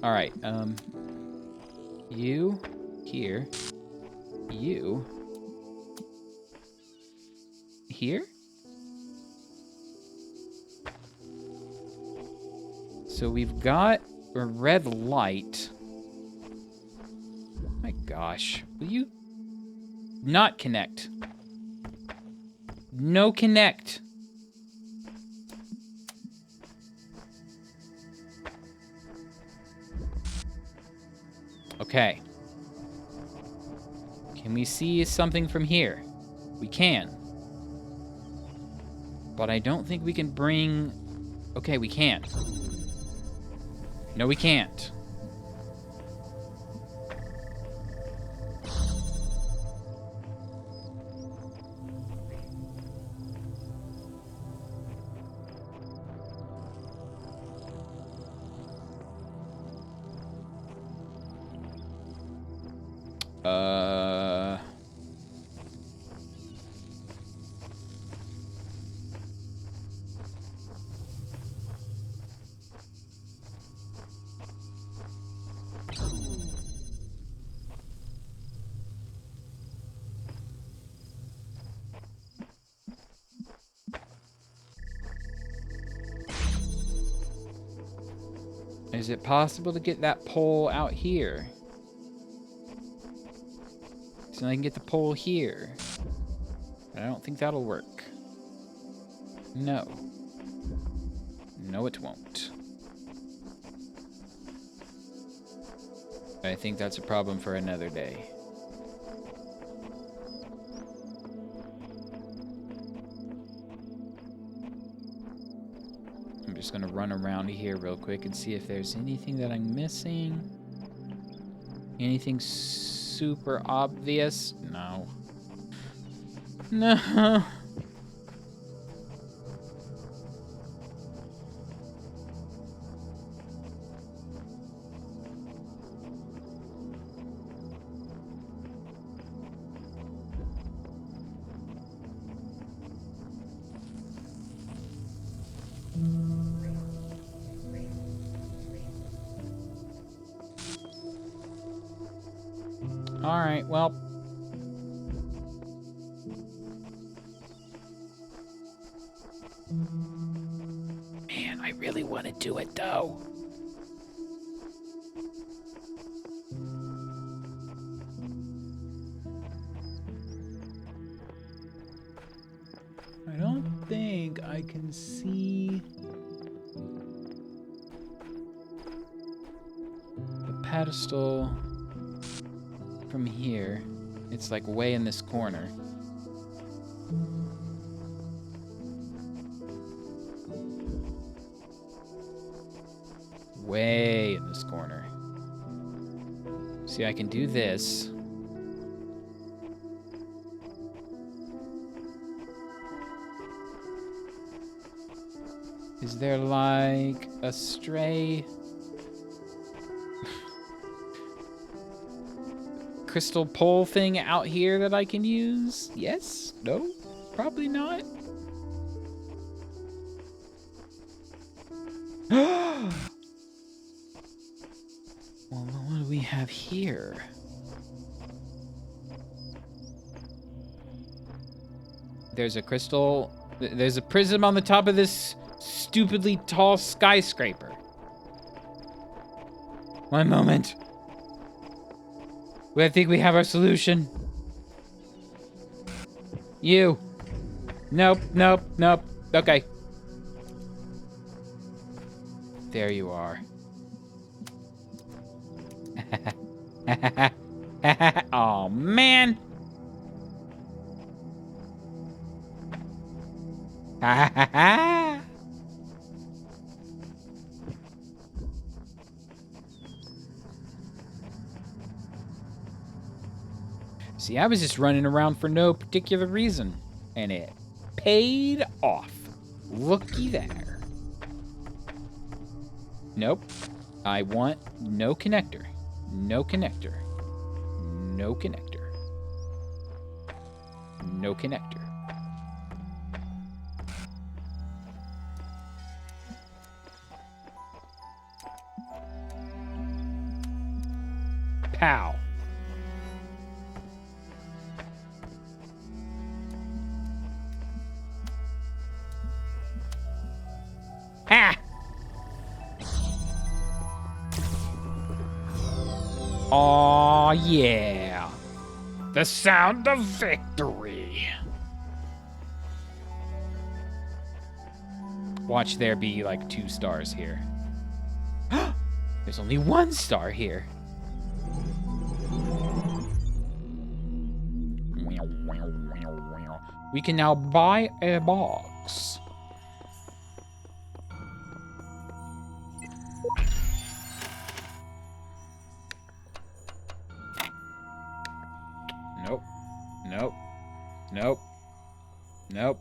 S1: All right. You here. You here? So we've got a red light. My gosh. Will you not connect? No connect. Okay. Can we see something from here? We can. But I don't think we can bring... okay, we can't. No, we can't. Is it possible to get that pole out here? So I can get the pole here. But I don't think that'll work. No. No, it won't. I think that's a problem for another day. I'm just gonna run around here real quick and see if there's anything that I'm missing. Anything super obvious? No. No. All right, well. Man, I really want to do it, though. I don't think I can see the pedestal from here. It's like way in this corner. Way in this corner. See, I can do this. Is there like a stray crystal pole thing out here that I can use? Yes? No? Probably not. Well, what do we have here? There's a crystal. There's a prism on the top of this stupidly tall skyscraper. One moment. I think we have our solution. You. Nope, nope, nope. Okay. There you are. Oh, man. See, I was just running around for no particular reason, and it paid off. Looky there. Nope. I want no connector. No connector. No connector. No connector. Pow. Ha! Aw, yeah. The sound of victory. Watch there be like 2 stars here. There's only 1 star here. We can now buy a box. Nope. Nope. Nope. Nope.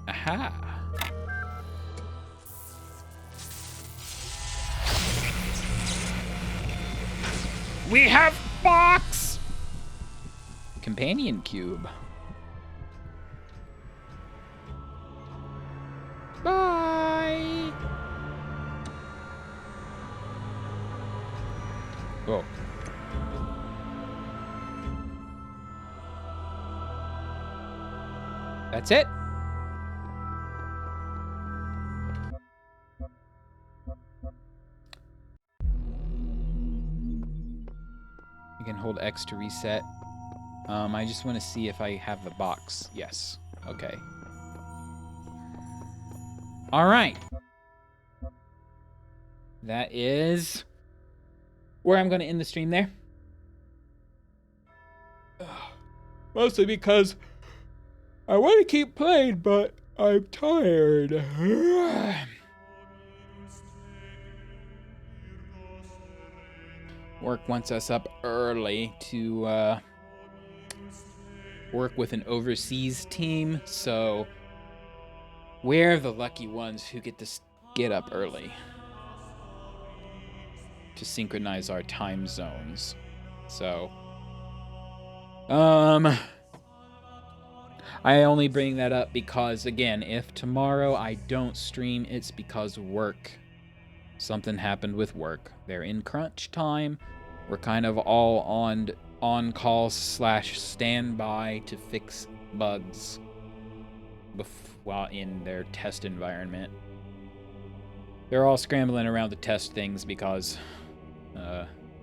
S1: Aha. We have box! Companion cube. Bye! Oh. That's it? You can hold X to reset. I just want to see if I have the box. Yes. Okay. All right. That is where I'm going to end the stream there. Mostly because I want to keep playing, but I'm tired. Work wants us up early to work with an overseas team, so we're the lucky ones who get to get up early to synchronize our time zones. So, I only bring that up because, again, if tomorrow I don't stream, it's because work. Something happened with work. They're in crunch time. We're kind of all on call / standby to fix bugs while in their test environment. They're all scrambling around to test things because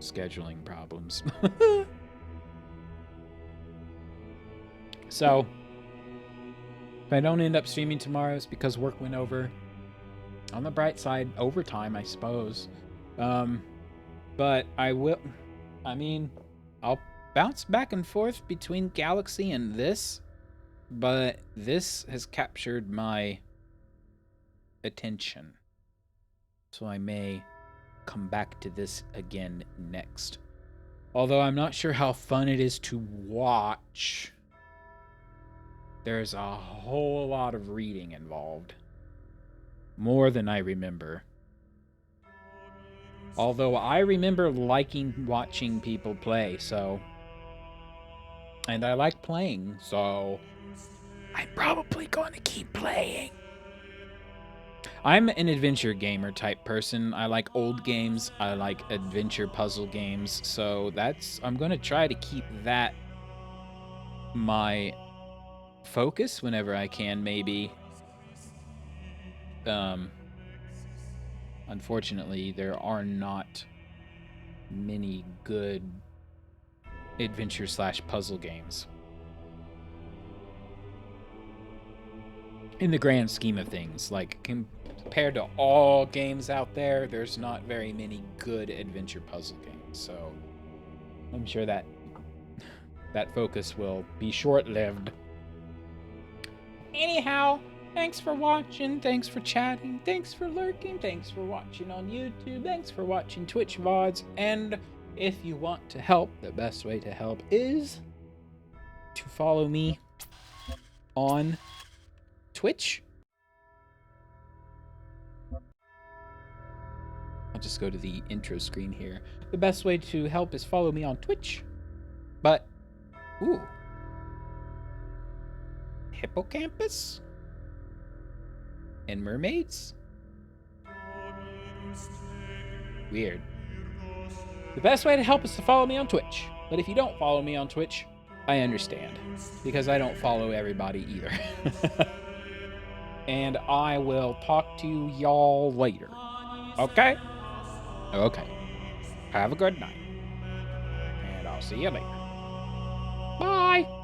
S1: scheduling problems. So, if I don't end up streaming tomorrow, it's because work went over. On the bright side, overtime, I suppose. But I will... I mean, I'll bounce back and forth between Galaxy and this, but this has captured my attention. So I may come back to this again next. Although I'm not sure how fun it is to watch. There's a whole lot of reading involved. More than I remember. Although I remember liking watching people play, so... And I like playing, so... I'm probably going to keep playing. I'm an adventure gamer type person. I like old games. I like adventure puzzle games. So I'm going to try to keep that my focus whenever I can, maybe. Unfortunately, there are not many good adventure / puzzle games. In the grand scheme of things, like compared to all games out there, there's not very many good adventure puzzle games. So I'm sure that focus will be short-lived. Anyhow, thanks for watching, thanks for chatting, thanks for lurking, thanks for watching on YouTube, thanks for watching Twitch VODs, and if you want to help, the best way to help is to follow me on Twitch. I'll just go to the intro screen here. The best way to help is follow me on Twitch. But, ooh. Hippocampus? And mermaids? Weird. The best way to help is to follow me on Twitch. But if you don't follow me on Twitch, I understand. Because I don't follow everybody either. And I will talk to y'all later. Okay? Okay. Have a good night. And I'll see you later. Bye!